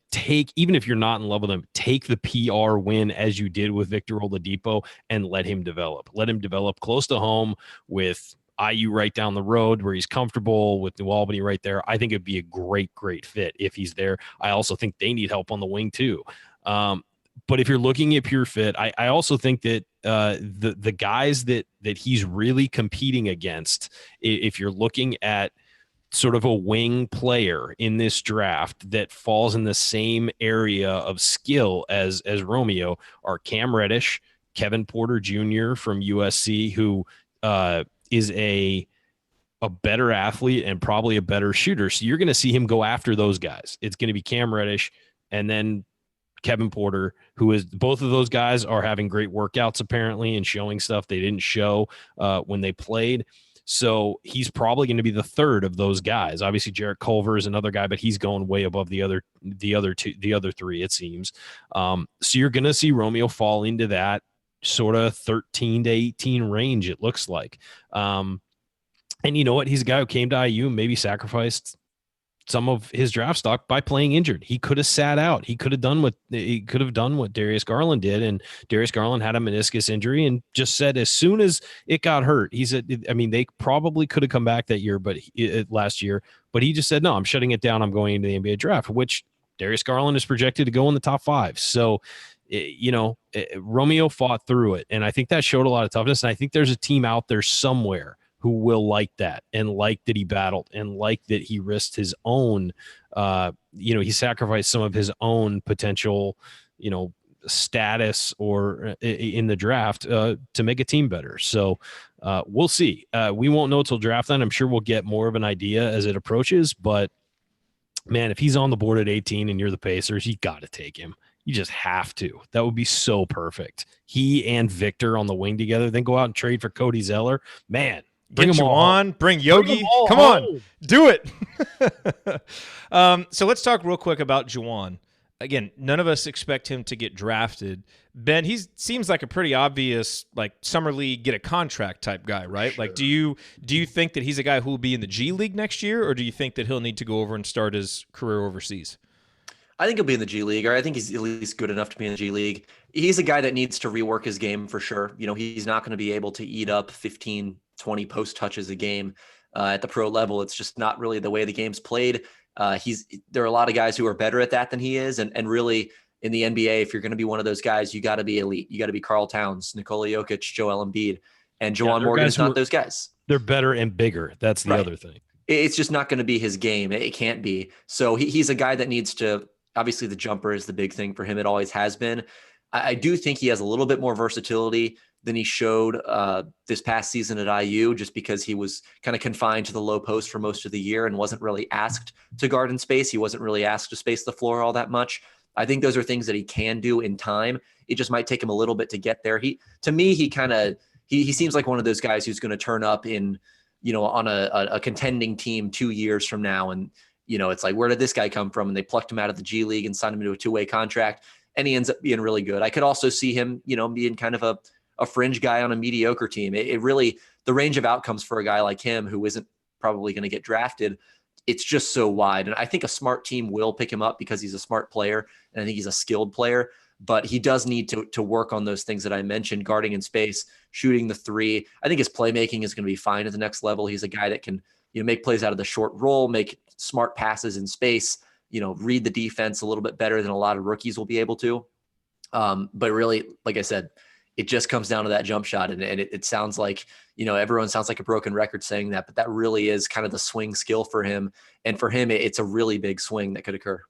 Even if you're not in love with him, take the PR win as you did with Victor Oladipo and let him develop. Let him develop close to home with IU right down the road where he's comfortable, with New Albany right there. I think it'd be a great, great fit if he's there. I also think they need help on the wing too. But if you're looking at pure fit, I also think that the guys that he's really competing against, if you're looking at sort of a wing player in this draft that falls in the same area of skill as Romeo, are Cam Reddish, Kevin Porter Jr. from USC, who is a better athlete and probably a better shooter. So you're going to see him go after those guys. It's going to be Cam Reddish and then Kevin Porter, who is, both of those guys are having great workouts apparently and showing stuff they didn't show when they played. So he's probably going to be the third of those guys. Obviously, Jarrett Culver is another guy, but he's going way above the other three, it seems. So you're going to see Romeo fall into that sort of 13 to 18 range, it looks like. And you know what? He's a guy who came to IU and maybe sacrificed some of his draft stock by playing injured. He could have sat out. He could have done what Darius Garland did. And Darius Garland had a meniscus injury and just said, as soon as it got hurt, he said, I mean, they probably could have come back that year, but last year, but he just said, no, I'm shutting it down. I'm going into the NBA draft, which Darius Garland is projected to go in the top 5. So, Romeo fought through it. And I think that showed a lot of toughness. And I think there's a team out there somewhere who will like that and like that he battled and like that he risked his own, he sacrificed some of his own potential, status or in the draft to make a team better. So we'll see. We won't know till draft time. I'm sure we'll get more of an idea as it approaches, but man, if he's on the board at 18 and you're the Pacers, you got to take him. You just have to. That would be so perfect. He and Victor on the wing together, then go out and trade for Cody Zeller. Man, bring them on. Bring Yogi. Come on, do it. So let's talk real quick about Juwan. Again, none of us expect him to get drafted. Ben, he seems like a pretty obvious, like, summer league, get a contract type guy, right? Sure. Like, do you think that he's a guy who will be in the G League next year, or do you think that he'll need to go over and start his career overseas? I think he'll be in the G League, or I think he's at least good enough to be in the G League. He's a guy that needs to rework his game for sure. You know, he's not going to be able to eat up 15, 20 post touches a game at the pro level. It's just not really the way the game's played. There are a lot of guys who are better at that than he is. And really in the NBA, if you're going to be one of those guys, you got to be elite. You got to be Karl Towns, Nikola Jokic, Joel Embiid, and Juwan Morgan is not those guys. They're better and bigger. That's the other thing. It's just not going to be his game. It can't be. So he's a guy that needs to, obviously the jumper is the big thing for him. It always has been. I do think he has a little bit more versatility than he showed this past season at IU, just because he was kind of confined to the low post for most of the year and wasn't really asked to guard in space. He wasn't really asked to space the floor all that much. I think those are things that he can do in time. It just might take him a little bit to get there. He seems like one of those guys who's going to turn up in, you know, on a contending team 2 years from now. And, you know, it's like, where did this guy come from? And they plucked him out of the G League and signed him to a 2-way contract. And he ends up being really good. I could also see him, you know, being kind of a fringe guy on a mediocre team. It really, the range of outcomes for a guy like him who isn't probably going to get drafted, it's just so wide. And I think a smart team will pick him up because he's a smart player. And I think he's a skilled player, but he does need to work on those things that I mentioned: guarding in space, shooting the three. I think his playmaking is going to be fine at the next level. He's a guy that can, you know, make plays out of the short roll, make smart passes in space, you know, read the defense a little bit better than a lot of rookies will be able to. But really, like I said, it just comes down to that jump shot. And it sounds like, you know, everyone sounds like a broken record saying that, but that really is kind of the swing skill for him. And for him, it's a really big swing that could occur.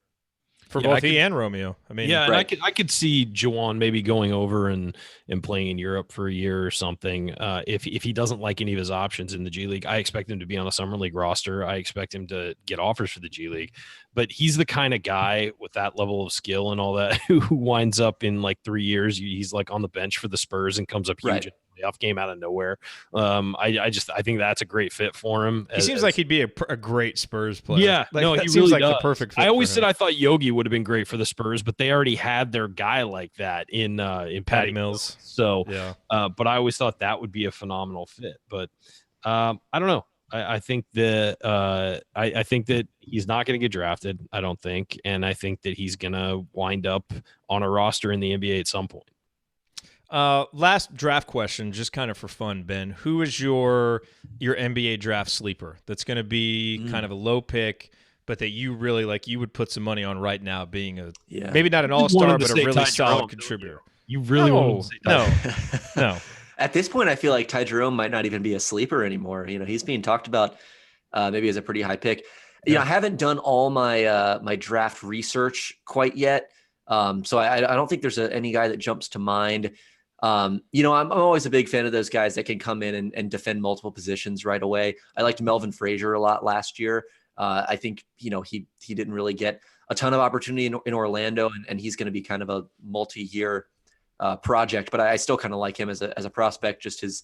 For both he and Romeo. I mean, yeah, and I could see Juwan maybe going over and playing in Europe for a year or something. If he doesn't like any of his options in the G League, I expect him to be on a summer league roster. I expect him to get offers for the G League. But he's the kind of guy with that level of skill and all that who winds up in like 3 years. He's like on the bench for the Spurs and comes up huge. Playoff game out of nowhere. I think that's a great fit for him. He seems like he'd be a great Spurs player. Yeah, like, no, he seems really like does. The perfect fit. I always said I thought Yogi would have been great for the Spurs, but they already had their guy like that in Patty Mills. So, yeah. But I always thought that would be a phenomenal fit. But I don't know. I think that I think that he's not going to get drafted. I don't think, and I think that he's going to wind up on a roster in the NBA at some point. Last draft question, just kind of for fun, Ben. Who is your NBA draft sleeper that's going to be kind of a low pick, but that you really like, you would put some money on right now, being maybe not an all-star, but a really solid contributor? You really want to say no. At this point, I feel like Ty Jerome might not even be a sleeper anymore. You know, he's being talked about maybe as a pretty high pick. You know, I haven't done all my my draft research quite yet, so I don't think there's any guy that jumps to mind. You know, I'm always a big fan of those guys that can come in and defend multiple positions right away. I liked Melvin Frazier a lot last year. I think, you know, he didn't really get a ton of opportunity in Orlando, and he's going to be kind of a multi-year project, but I still kind of like him as a prospect, just his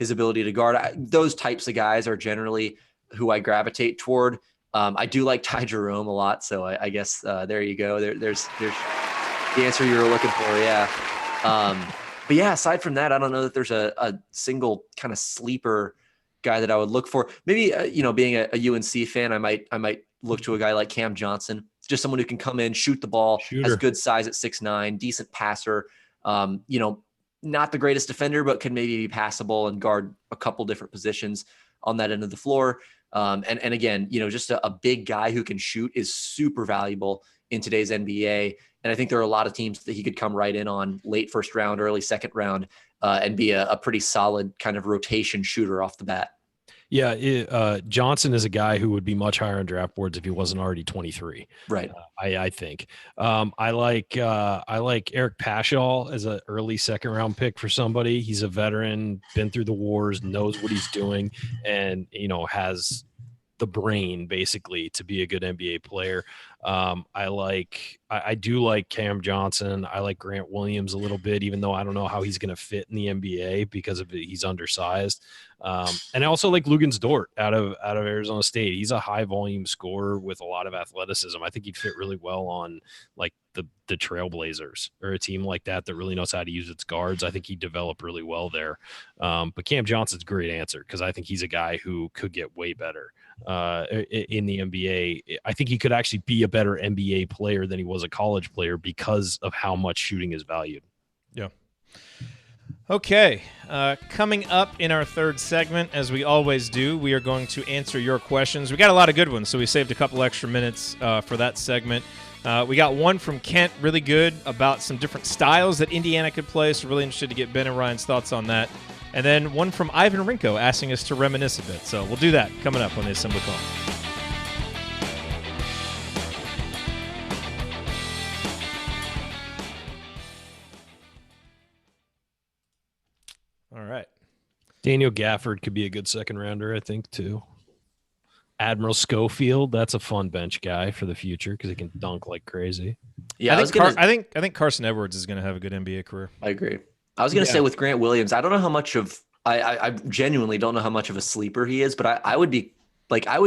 ability to guard. Those types of guys are generally who I gravitate toward. I do like Ty Jerome a lot, so I guess there you go. There's the answer you were looking for. Yeah. But yeah, aside from that, I don't know that there's a single kind of sleeper guy that I would look for. Maybe, you know, being a UNC fan, I might look to a guy like Cam Johnson, just someone who can come in, shoot the ball, has good size at 6'9", decent passer. You know, not the greatest defender, but can maybe be passable and guard a couple different positions on that end of the floor. And again, you know, just a big guy who can shoot is super valuable in today's NBA. And I think there are a lot of teams that he could come right in on late first round, early second round, and be a pretty solid kind of rotation shooter off the bat. Yeah, Johnson is a guy who would be much higher on draft boards if he wasn't already 23. Right. I think. I like Eric Paschall as an early second round pick for somebody. He's a veteran, been through the wars, knows what he's doing, and, you know, has the brain basically to be a good NBA player. I do like Cam Johnson. I like Grant Williams a little bit, even though I don't know how he's going to fit in the NBA because he's undersized. And I also like Lugens Dort out of Arizona State. He's a high volume scorer with a lot of athleticism. I think he'd fit really well on like the Trailblazers or a team like that really knows how to use its guards. I think he'd develop really well there. But Cam Johnson's a great answer because I think he's a guy who could get way better in the NBA. I think he could actually be a better NBA player than he was a college player because of how much shooting is valued. Yeah. Okay, coming up in our third segment, as we always do, we are going to answer your questions. We got a lot of good ones, so we saved a couple extra minutes for that segment. We got one from Kent, really good, about some different styles that Indiana could play, so really interested to get Ben and Ryan's thoughts on that. And then one from Ivan Rinko asking us to reminisce a bit. So we'll do that coming up on the Assembly Call. All right. Daniel Gafford could be a good second rounder, I think, too. Admiral Schofield, that's a fun bench guy for the future because he can dunk like crazy. Yeah, I think Carson Edwards is going to have a good NBA career. I agree. I was going to say with Grant Williams, I don't know how much of I genuinely don't know how much of a sleeper he is, but I would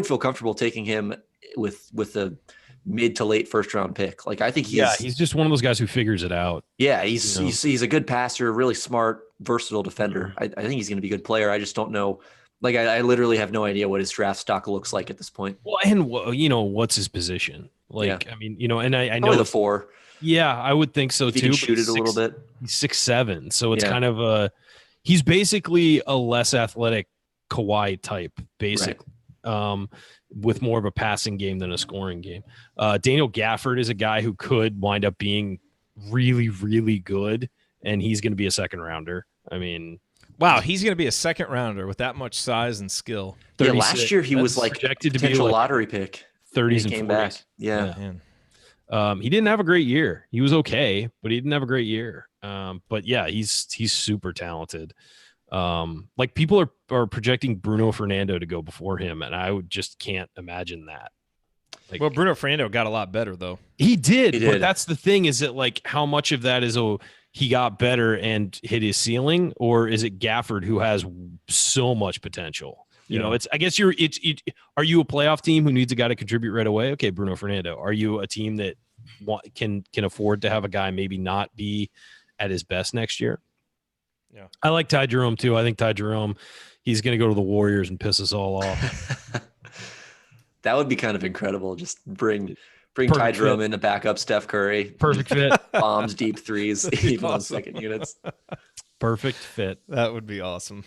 feel comfortable taking him with a mid to late first round pick. Like I think he's just one of those guys who figures it out. Yeah, he's a good passer, really smart, versatile defender. I think he's going to be a good player. I just don't know. Like I literally have no idea what his draft stock looks like at this point. Well, and what's his position? Like, yeah. I mean, and I know the 4. Yeah, I would think so if too. He can shoot it a little bit. He's 6'7", so it's kind of he's basically a less athletic Kawhi type, basically, right. With more of a passing game than a scoring game. Daniel Gafford is a guy who could wind up being really, really good, and he's going to be a second rounder. I mean. Wow, he's going to be a second rounder with that much size and skill. Yeah, last year he was like projected to be a lottery pick. 30s and 40s. Back. Yeah. He didn't have a great year. He was okay, but he didn't have a great year. But yeah, he's super talented. Like people are projecting Bruno Fernando to go before him, and I just can't imagine that. Like, well, Bruno Fernando got a lot better though. He did. But that's the thing, is that like how much of that is he got better and hit his ceiling, or is it Gafford who has so much potential? You know, I guess are you a playoff team who needs a guy to contribute right away? Okay, Bruno Fernando. Are you a team that can afford to have a guy maybe not be at his best next year? Yeah. I like Ty Jerome too. I think Ty Jerome, he's going to go to the Warriors and piss us all off. That would be kind of incredible. Just bring Ty Jerome in to back up Steph Curry. Perfect fit. Bombs, deep threes, even on second units. Perfect fit. That would be awesome.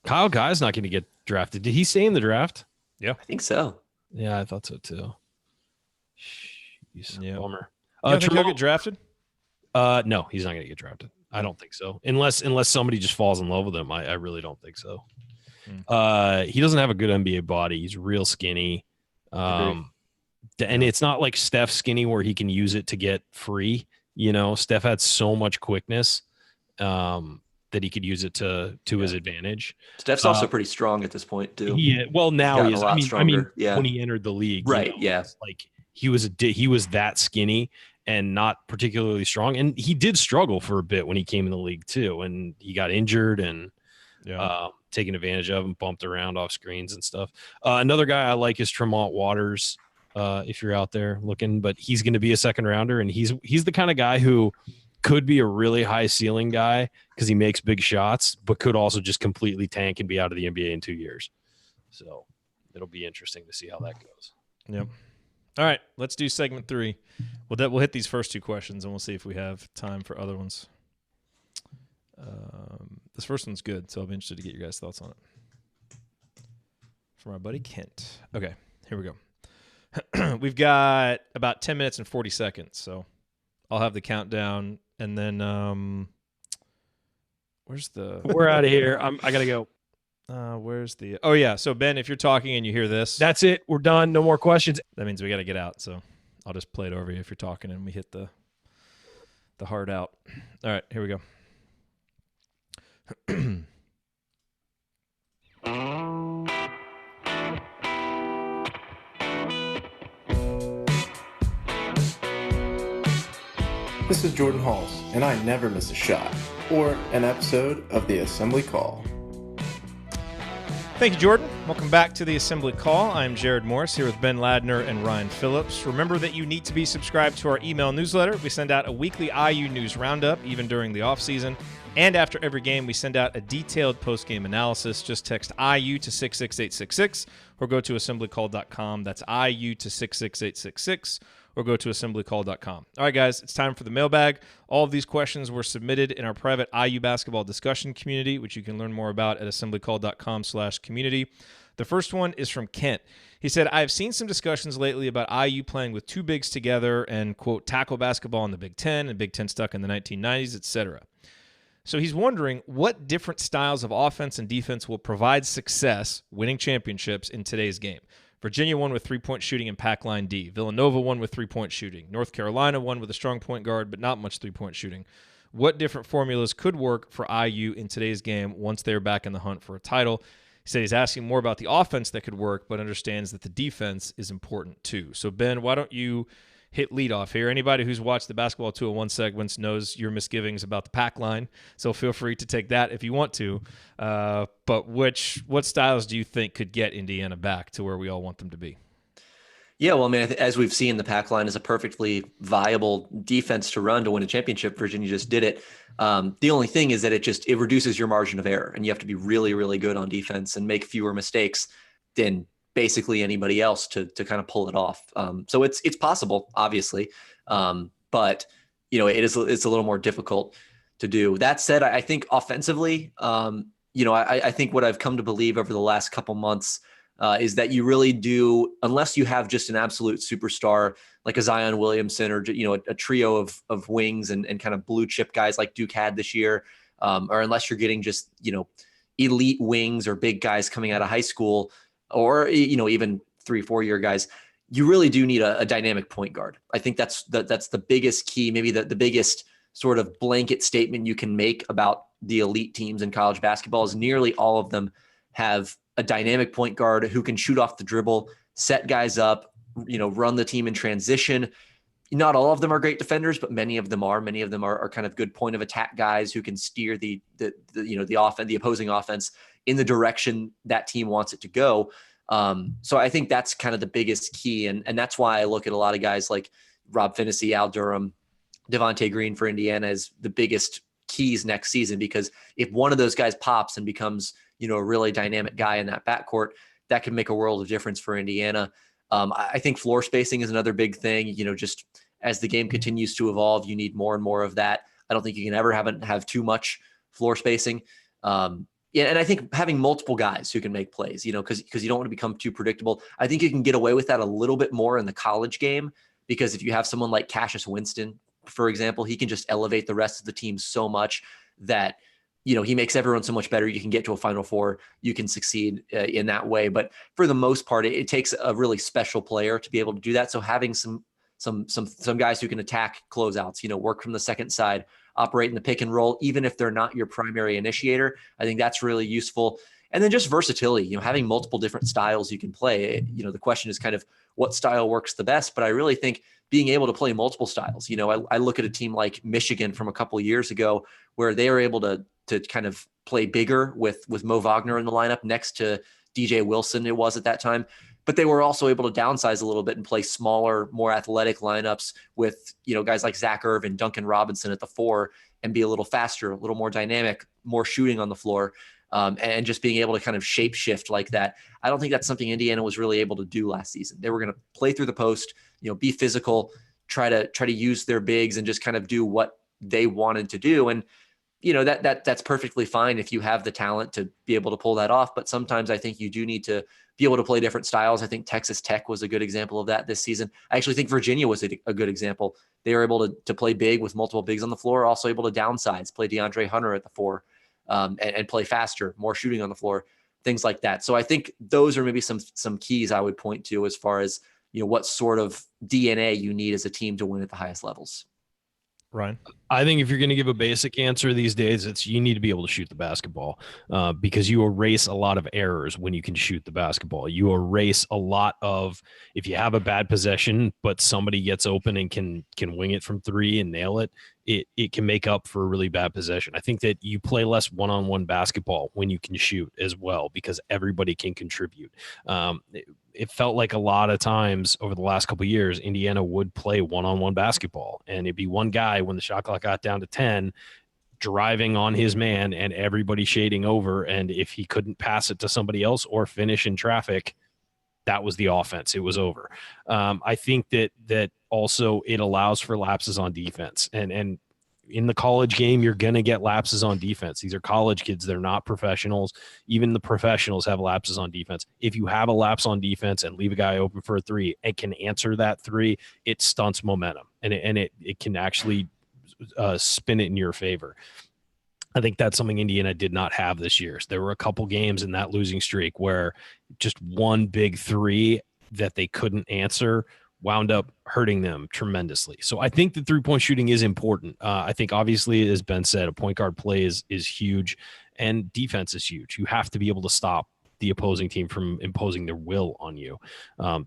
Kyle Guy's not going to get drafted. Did he stay in the draft? Yeah. I think so. Yeah, I thought so too. Yeah. Bummer. You think he'll get drafted? No, he's not going to get drafted. I don't think so. Unless somebody just falls in love with him. I really don't think so. He doesn't have a good NBA body. He's real skinny. And it's not like Steph's skinny where he can use it to get free. Steph had so much quickness that he could use it to his advantage. Steph's also pretty strong at this point too. Now he is. I mean, yeah. When he entered the league, right? Like he was that skinny and not particularly strong, and he did struggle for a bit when he came in the league too, and he got injured and taken advantage of and bumped around off screens and stuff. Another guy I like is Tremont Waters. If you're out there looking, but he's going to be a second rounder, and he's the kind of guy who could be a really high ceiling guy because he makes big shots, but could also just completely tank and be out of the NBA in 2 years. So it'll be interesting to see how that goes. Yep. All right, let's do segment 3. We'll hit these first 2 questions, and we'll see if we have time for other ones. This first one's good, so I'll be interested to get your guys' thoughts on it. From our buddy Kent. Okay, here we go. We've got about 10 minutes and 40 seconds, so I'll have the countdown, and then we're out of here. I gotta go. So Ben, if you're talking and you hear this, that's it, we're done, no more questions. That means we got to get out, so I'll just play it over you if you're talking and we hit the hard out. All right, here we go. This is Jordan Halls, and I never miss a shot or an episode of the Assembly Call. Thank you, Jordan. Welcome back to the Assembly Call. I'm Jerod Morris here with Ben Ladner and Ryan Phillips. Remember that you need to be subscribed to our email newsletter. We send out a weekly IU news roundup, even during the offseason. And after every game, we send out a detailed post-game analysis. Just text IU to 66866 or go to assemblycall.com. That's IU to 66866. Or go to assemblycall.com. All right, guys, it's time for the mailbag. All of these questions were submitted in our private IU basketball discussion community, which you can learn more about at assemblycall.com/community. The first one is from Kent. He said, I've seen some discussions lately about IU playing with two bigs together and, quote, tackle basketball in the Big Ten and Big Ten stuck in the 1990s, etc. So he's wondering what different styles of offense and defense will provide success winning championships in today's game. Virginia won with three-point shooting and pack line D. Villanova won with three-point shooting. North Carolina won with a strong point guard, but not much three-point shooting. What different formulas could work for IU in today's game once they're back in the hunt for a title? He said he's asking more about the offense that could work, but understands that the defense is important too. So, Ben, why don't you hit leadoff here? Anybody who's watched the Basketball 201 segments knows your misgivings about the pack line, so feel free to take that if you want to. But what styles do you think could get Indiana back to where we all want them to be? Yeah, well, I mean, as we've seen, the pack line is a perfectly viable defense to run to win a championship. Virginia just did it. The only thing is that it reduces your margin of error, and you have to be really, really good on defense and make fewer mistakes than basically anybody else to kind of pull it off. So it's possible, obviously. But it's a little more difficult to do. That said, I think offensively, I think what I've come to believe over the last couple months is that you really do, unless you have just an absolute superstar like a Zion Williamson or, a trio of wings and kind of blue chip guys like Duke had this year, or unless you're getting just, elite wings or big guys coming out of high school, or, even 3-4 year guys, you really do need a dynamic point guard. I think that's the biggest key, maybe the biggest sort of blanket statement you can make about the elite teams in college basketball is nearly all of them have a dynamic point guard who can shoot off the dribble, set guys up, run the team in transition. Not all of them are great defenders, but many of them are. Many of them are kind of good point of attack guys who can steer the opposing offense in the direction that team wants it to go. So I think that's kind of the biggest key. And that's why I look at a lot of guys like Rob Finney, Al Durham, Devontae Green for Indiana as the biggest keys next season, because if one of those guys pops and becomes, a really dynamic guy in that backcourt, that can make a world of difference for Indiana. I think floor spacing is another big thing. Just as the game continues to evolve, you need more and more of that. I don't think you can ever have too much floor spacing. Yeah, and I think having multiple guys who can make plays, because you don't want to become too predictable. I think you can get away with that a little bit more in the college game, because if you have someone like Cassius Winston, for example, he can just elevate the rest of the team so much that, he makes everyone so much better. You can get to a Final Four. You can succeed in that way. But for the most part, it takes a really special player to be able to do that. So having some guys who can attack closeouts, work from the second side, operate in the pick and roll, even if they're not your primary initiator, I think that's really useful. And then just versatility, having multiple different styles you can play. The question is kind of what style works the best, but I really think being able to play multiple styles. I look at a team like Michigan from a couple of years ago where they were able to kind of play bigger with Mo Wagner in the lineup next to DJ Wilson, it was at that time. But they were also able to downsize a little bit and play smaller, more athletic lineups with, guys like Zach Irvin, Duncan Robinson at the 4, and be a little faster, a little more dynamic, more shooting on the floor, and just being able to kind of shape shift like that. I don't think that's something Indiana was really able to do last season. They were going to play through the post, be physical, try to use their bigs and just kind of do what they wanted to do. And that's perfectly fine if you have the talent to be able to pull that off. But sometimes I think you do need to be able to play different styles. I think Texas Tech was a good example of that this season. I actually think Virginia was a good example. They were able to play big with multiple bigs on the floor, also able to downsize, play DeAndre Hunter at the 4, and play faster, more shooting on the floor, things like that. So I think those are maybe some keys I would point to as far as, what sort of DNA you need as a team to win at the highest levels. Ryan? I think if you're going to give a basic answer these days, it's you need to be able to shoot the basketball because you erase a lot of errors when you can shoot the basketball. You erase a lot of if you have a bad possession, but somebody gets open and can wing it from three and nail it. It can make up for a really bad possession. I think that you play less one-on-one basketball when you can shoot as well because everybody can contribute. It felt like a lot of times over the last couple of years, Indiana would play one-on-one basketball, and it'd be one guy when the shot clock got down to 10 driving on his man and everybody shading over. And if he couldn't pass it to somebody else or finish in traffic, that was the offense. It was over. I think that also it allows for lapses on defense. And in the college game, you're going to get lapses on defense. These are college kids. They're not professionals. Even the professionals have lapses on defense. If you have a lapse on defense and leave a guy open for a three and can answer that three, it stunts momentum. And it can actually spin it in your favor. I think that's something Indiana did not have this year. There were a couple games in that losing streak where just one big three that they couldn't answer wound up hurting them tremendously. So I think the three-point shooting is important. I think obviously, as Ben said, a point guard play is huge and defense is huge. You have to be able to stop the opposing team from imposing their will on you.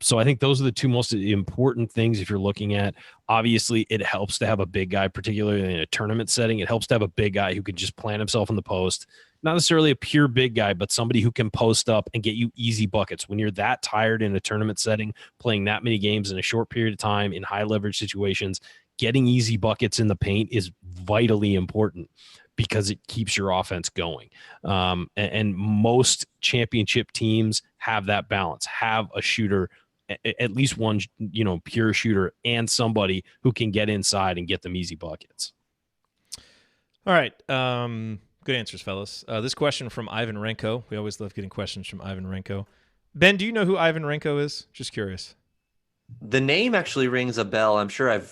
So I think those are the two most important things if you're looking at. Obviously, it helps to have a big guy, particularly in a tournament setting. It helps to have a big guy who can just plant himself in the post. Not necessarily a pure big guy, but somebody who can post up and get you easy buckets. When you're that tired in a tournament setting, playing that many games in a short period of time in high leverage situations, getting easy buckets in the paint is vitally important because it keeps your offense going. And most championship teams have that balance, have a shooter, at least one, pure shooter and somebody who can get inside and get them easy buckets. All right. Good answers, fellas. This question from Ivan Renko. We always love getting questions from Ivan Renko. Ben, do you know who Ivan Renko is? Just curious. The name actually rings a bell. I'm sure I've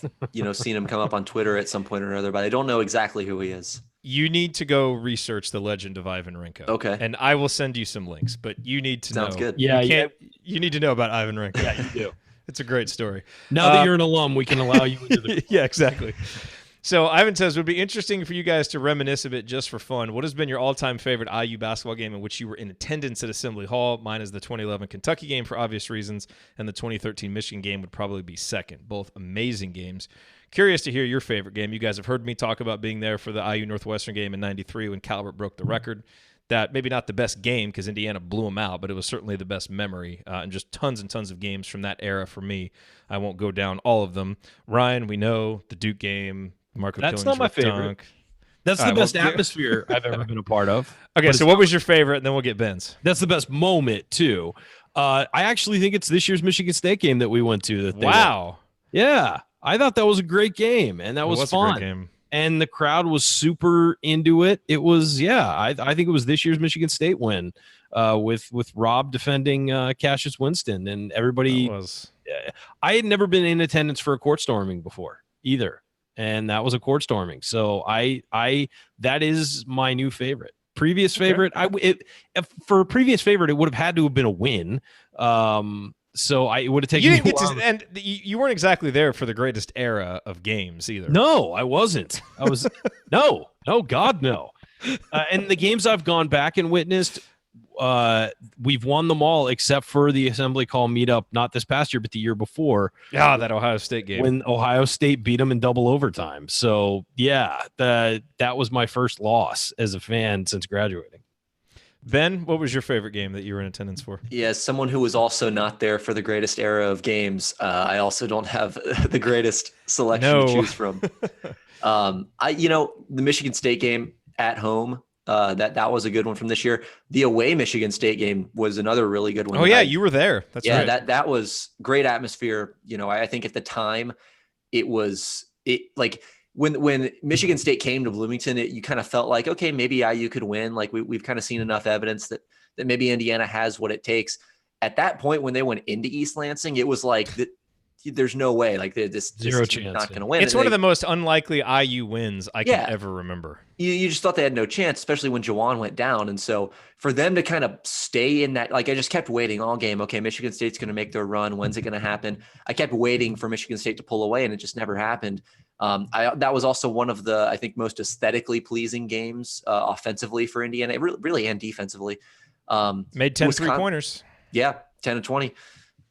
seen him come up on Twitter at some point or another, but I don't know exactly who he is. You need to go research the legend of Ivan Renko. Okay. And I will send you some links, but you need to know. Sounds good. Yeah, you need to know about Ivan Renko. Yeah, you do. It's a great story. Now that you're an alum, we can allow you into the Yeah, exactly. So Ivan says, it would be interesting for you guys to reminisce a bit just for fun. What has been your all-time favorite IU basketball game in which you were in attendance at Assembly Hall? Mine is the 2011 Kentucky game for obvious reasons, and the 2013 Michigan game would probably be second. Both amazing games. Curious to hear your favorite game. You guys have heard me talk about being there for the IU Northwestern game in '93 when Calvert broke the record. That maybe not the best game because Indiana blew them out, but it was certainly the best memory and just tons and tons of games from that era for me. I won't go down all of them. Ryan, we know the Duke game. Marco That's Killing's not my favorite. dunk. That's the best atmosphere I've ever been a part of. Okay, so what was your favorite? And then we'll get Ben's. That's the best moment, too. I actually think it's this year's Michigan State game that we went to. Wow. Yeah, I thought that was a great game, and that was fun. A great game. And the crowd was super into it. It was, I think it was this year's Michigan State win with Rob defending Cassius Winston. And everybody I had never been in attendance for a court storming before either. And that was a court storming. So that is my new favorite. Previous favorite, for a previous favorite, it would have had to have been a win. So it would have taken. You didn't get to, and you weren't exactly there for the greatest era of games either. No, I wasn't. I was no, God, no. And the games I've gone back and witnessed, we've won them all except for the Assembly Call meetup, not this past year, but the year before. Yeah, that Ohio State game when Ohio State beat them in double overtime. So yeah, that was my first loss as a fan since graduating. Ben, what was your favorite game that you were in attendance for? Yeah, as someone who was also not there for the greatest era of games, I also don't have the greatest selection to choose from. The Michigan State game at home, that was a good one from this year. The away Michigan State game was another really good one. Oh yeah, you were there. That's right. Yeah, that was great atmosphere. I think at the time when Michigan State came to Bloomington, you kind of felt like, okay, maybe IU could win. Like we've kind of seen enough evidence that maybe Indiana has what it takes. At that point, when they went into East Lansing, it was like there's no way. Like this Zero is chance, not yeah. going to win. It's And one of the most unlikely IU wins I can Yeah. ever remember. You just thought they had no chance, especially when Juwan went down. And so for them to kind of stay in that, like I just kept waiting all game. Okay, Michigan State's going to make their run. When's it going to happen? I kept waiting for Michigan State to pull away, and it just never happened. That was also one of the, I think, most aesthetically pleasing games offensively for Indiana, really and defensively. Made 10 3-pointers. Yeah, 10 to 20.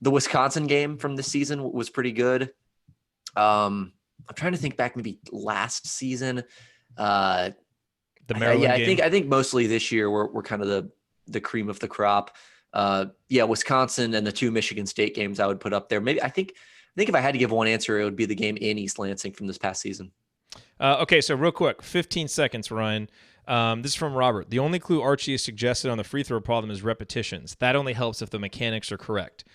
The Wisconsin game from this season was pretty good. I'm trying to think back maybe last season. The Maryland game. I think mostly this year we're kind of the cream of the crop. Wisconsin and the 2 Michigan State games I would put up there. Maybe I think if I had to give one answer, it would be the game in East Lansing from this past season. Okay, so real quick, 15 seconds, Ryan. This is from Robert. The only clue Archie has suggested on the free throw problem is repetitions. That only helps if the mechanics are correct.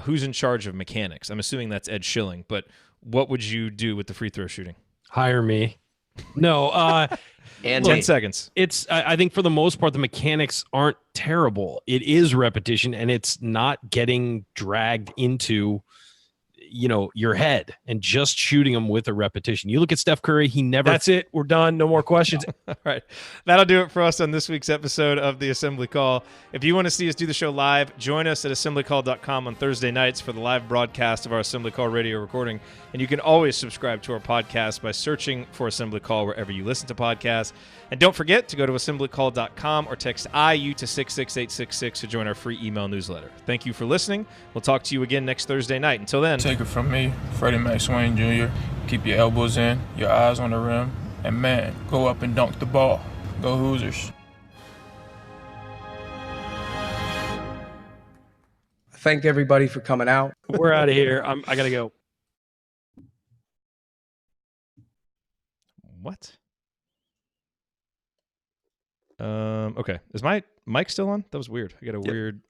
Who's in charge of mechanics? I'm assuming that's Ed Schilling, but what would you do with the free throw shooting? Hire me. No, and 10 seconds. I think for the most part, the mechanics aren't terrible. It is repetition, and it's not getting dragged into, your head and just shooting them with a repetition. You look at Steph Curry, he never. That's it. We're done. No more questions. All right. That'll do it for us on this week's episode of the Assembly Call. If you want to see us do the show live, join us at assemblycall.com on Thursday nights for the live broadcast of our Assembly Call radio recording. And you can always subscribe to our podcast by searching for Assembly Call wherever you listen to podcasts. And don't forget to go to assemblycall.com or text IU to 66866 to join our free email newsletter. Thank you for listening. We'll talk to you again next Thursday night. Until then. Take it from me, Freddie Mac Swain Jr. Keep your elbows in, your eyes on the rim, and man, go up and dunk the ball. Go Hoosiers. Thank everybody for coming out. We're out of here. I got to go. What? Okay. Is my mic still on? That was weird. I got a weird.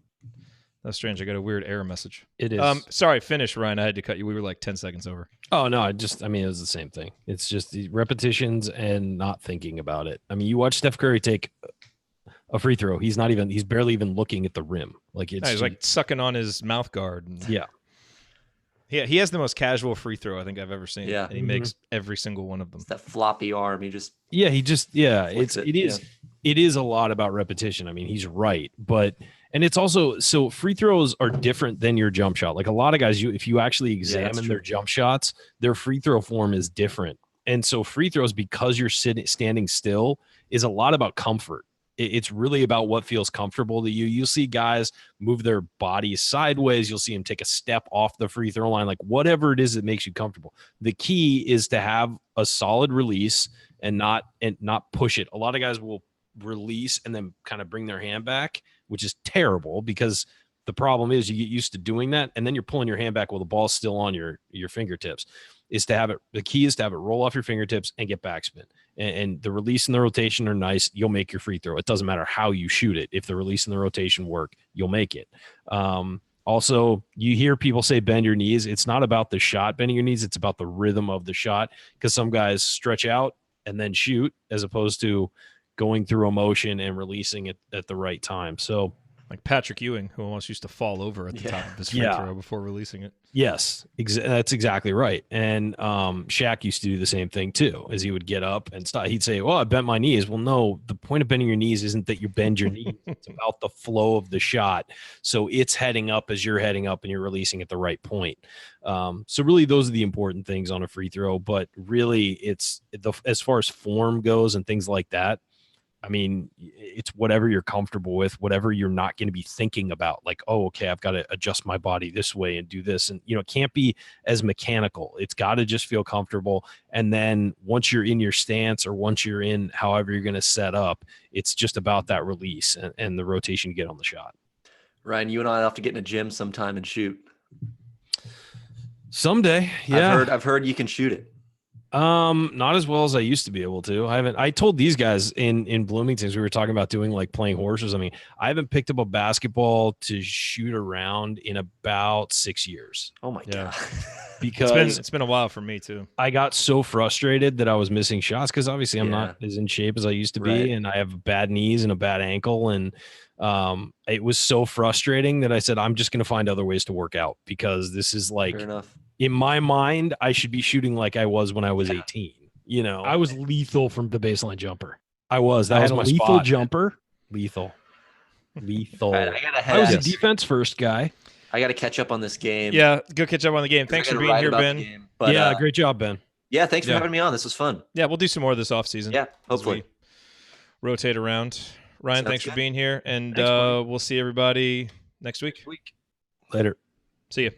That's strange. I got a weird error message. It is. Sorry. Finish, Ryan. I had to cut you. We were like 10 seconds over. Oh no! it was the same thing. It's just the repetitions and not thinking about it. I mean, you watch Steph Curry take a free throw. He's barely even looking at the rim. Like he's like sucking on his mouth guard. Yeah. Yeah, he has the most casual free throw I think I've ever seen. Yeah. And he makes every single one of them. It's that floppy arm. It is a lot about repetition. I mean, he's right, and it's also, so free throws are different than your jump shot. Like a lot of guys, if you actually examine their jump shots, their free throw form is different. And so free throws, because you're standing still, is a lot about comfort. It's really about what feels comfortable to you. You'll see guys move their bodies sideways. You'll see them take a step off the free throw line, like whatever it is that makes you comfortable. The key is to have a solid release and not push it. A lot of guys will release and then kind of bring their hand back, which is terrible, because the problem is you get used to doing that, and then you're pulling your hand back while the ball's still on your fingertips. The key is to have it roll off your fingertips and get backspin. And the release and the rotation are nice. You'll make your free throw. It doesn't matter how you shoot it. If the release and the rotation work, you'll make it. Also, you hear people say bend your knees. It's not about the shot bending your knees. It's about the rhythm of the shot, because some guys stretch out and then shoot, as opposed to going through a motion and releasing it at the right time. So, like Patrick Ewing, who almost used to fall over at the top of his free throw before releasing it. Yes, that's exactly right. And Shaq used to do the same thing too, as he would get up and stop. He'd say, well, I bent my knees. Well, no, the point of bending your knees isn't that you bend your knees. It's about the flow of the shot. So it's heading up as you're heading up and you're releasing at the right point. So really those are the important things on a free throw. But really it's as far as form goes and things like that, I mean, it's whatever you're comfortable with, whatever you're not going to be thinking about, like, oh, okay, I've got to adjust my body this way and do this. And, it can't be as mechanical. It's got to just feel comfortable. And then once you're in your stance, or once you're in however you're going to set up, it's just about that release and the rotation you get on the shot. Ryan, you and I have to get in a gym sometime and shoot. Someday. Yeah. I've heard you can shoot it. Not as well as I used to be able to. I told these guys in Bloomington, we were talking about doing like playing horses. I mean, I haven't picked up a basketball to shoot around in about 6 years. Oh my God. Because it's been a while for me too. I got so frustrated that I was missing shots, because obviously I'm not as in shape as I used to be, and I have bad knees and a bad ankle, and it was so frustrating that I said, I'm just going to find other ways to work out, because this is like, fair enough. in my mind, I should be shooting like I was when I was 18. You know, I was lethal from the baseline jumper. That was had my a lethal spot. jumper. Lethal. All right, I was a out. defense first guy. I got to catch up on this game. Yeah, go catch up on the game. Thanks for being here, Ben. But, Great job, Ben. Yeah, thanks for having me on. This was fun. Yeah, we'll do some more this offseason. Yeah, hopefully. Rotate around. Ryan, Sounds thanks good. for being here, and Thanks, we'll see everybody next week. Later. See you.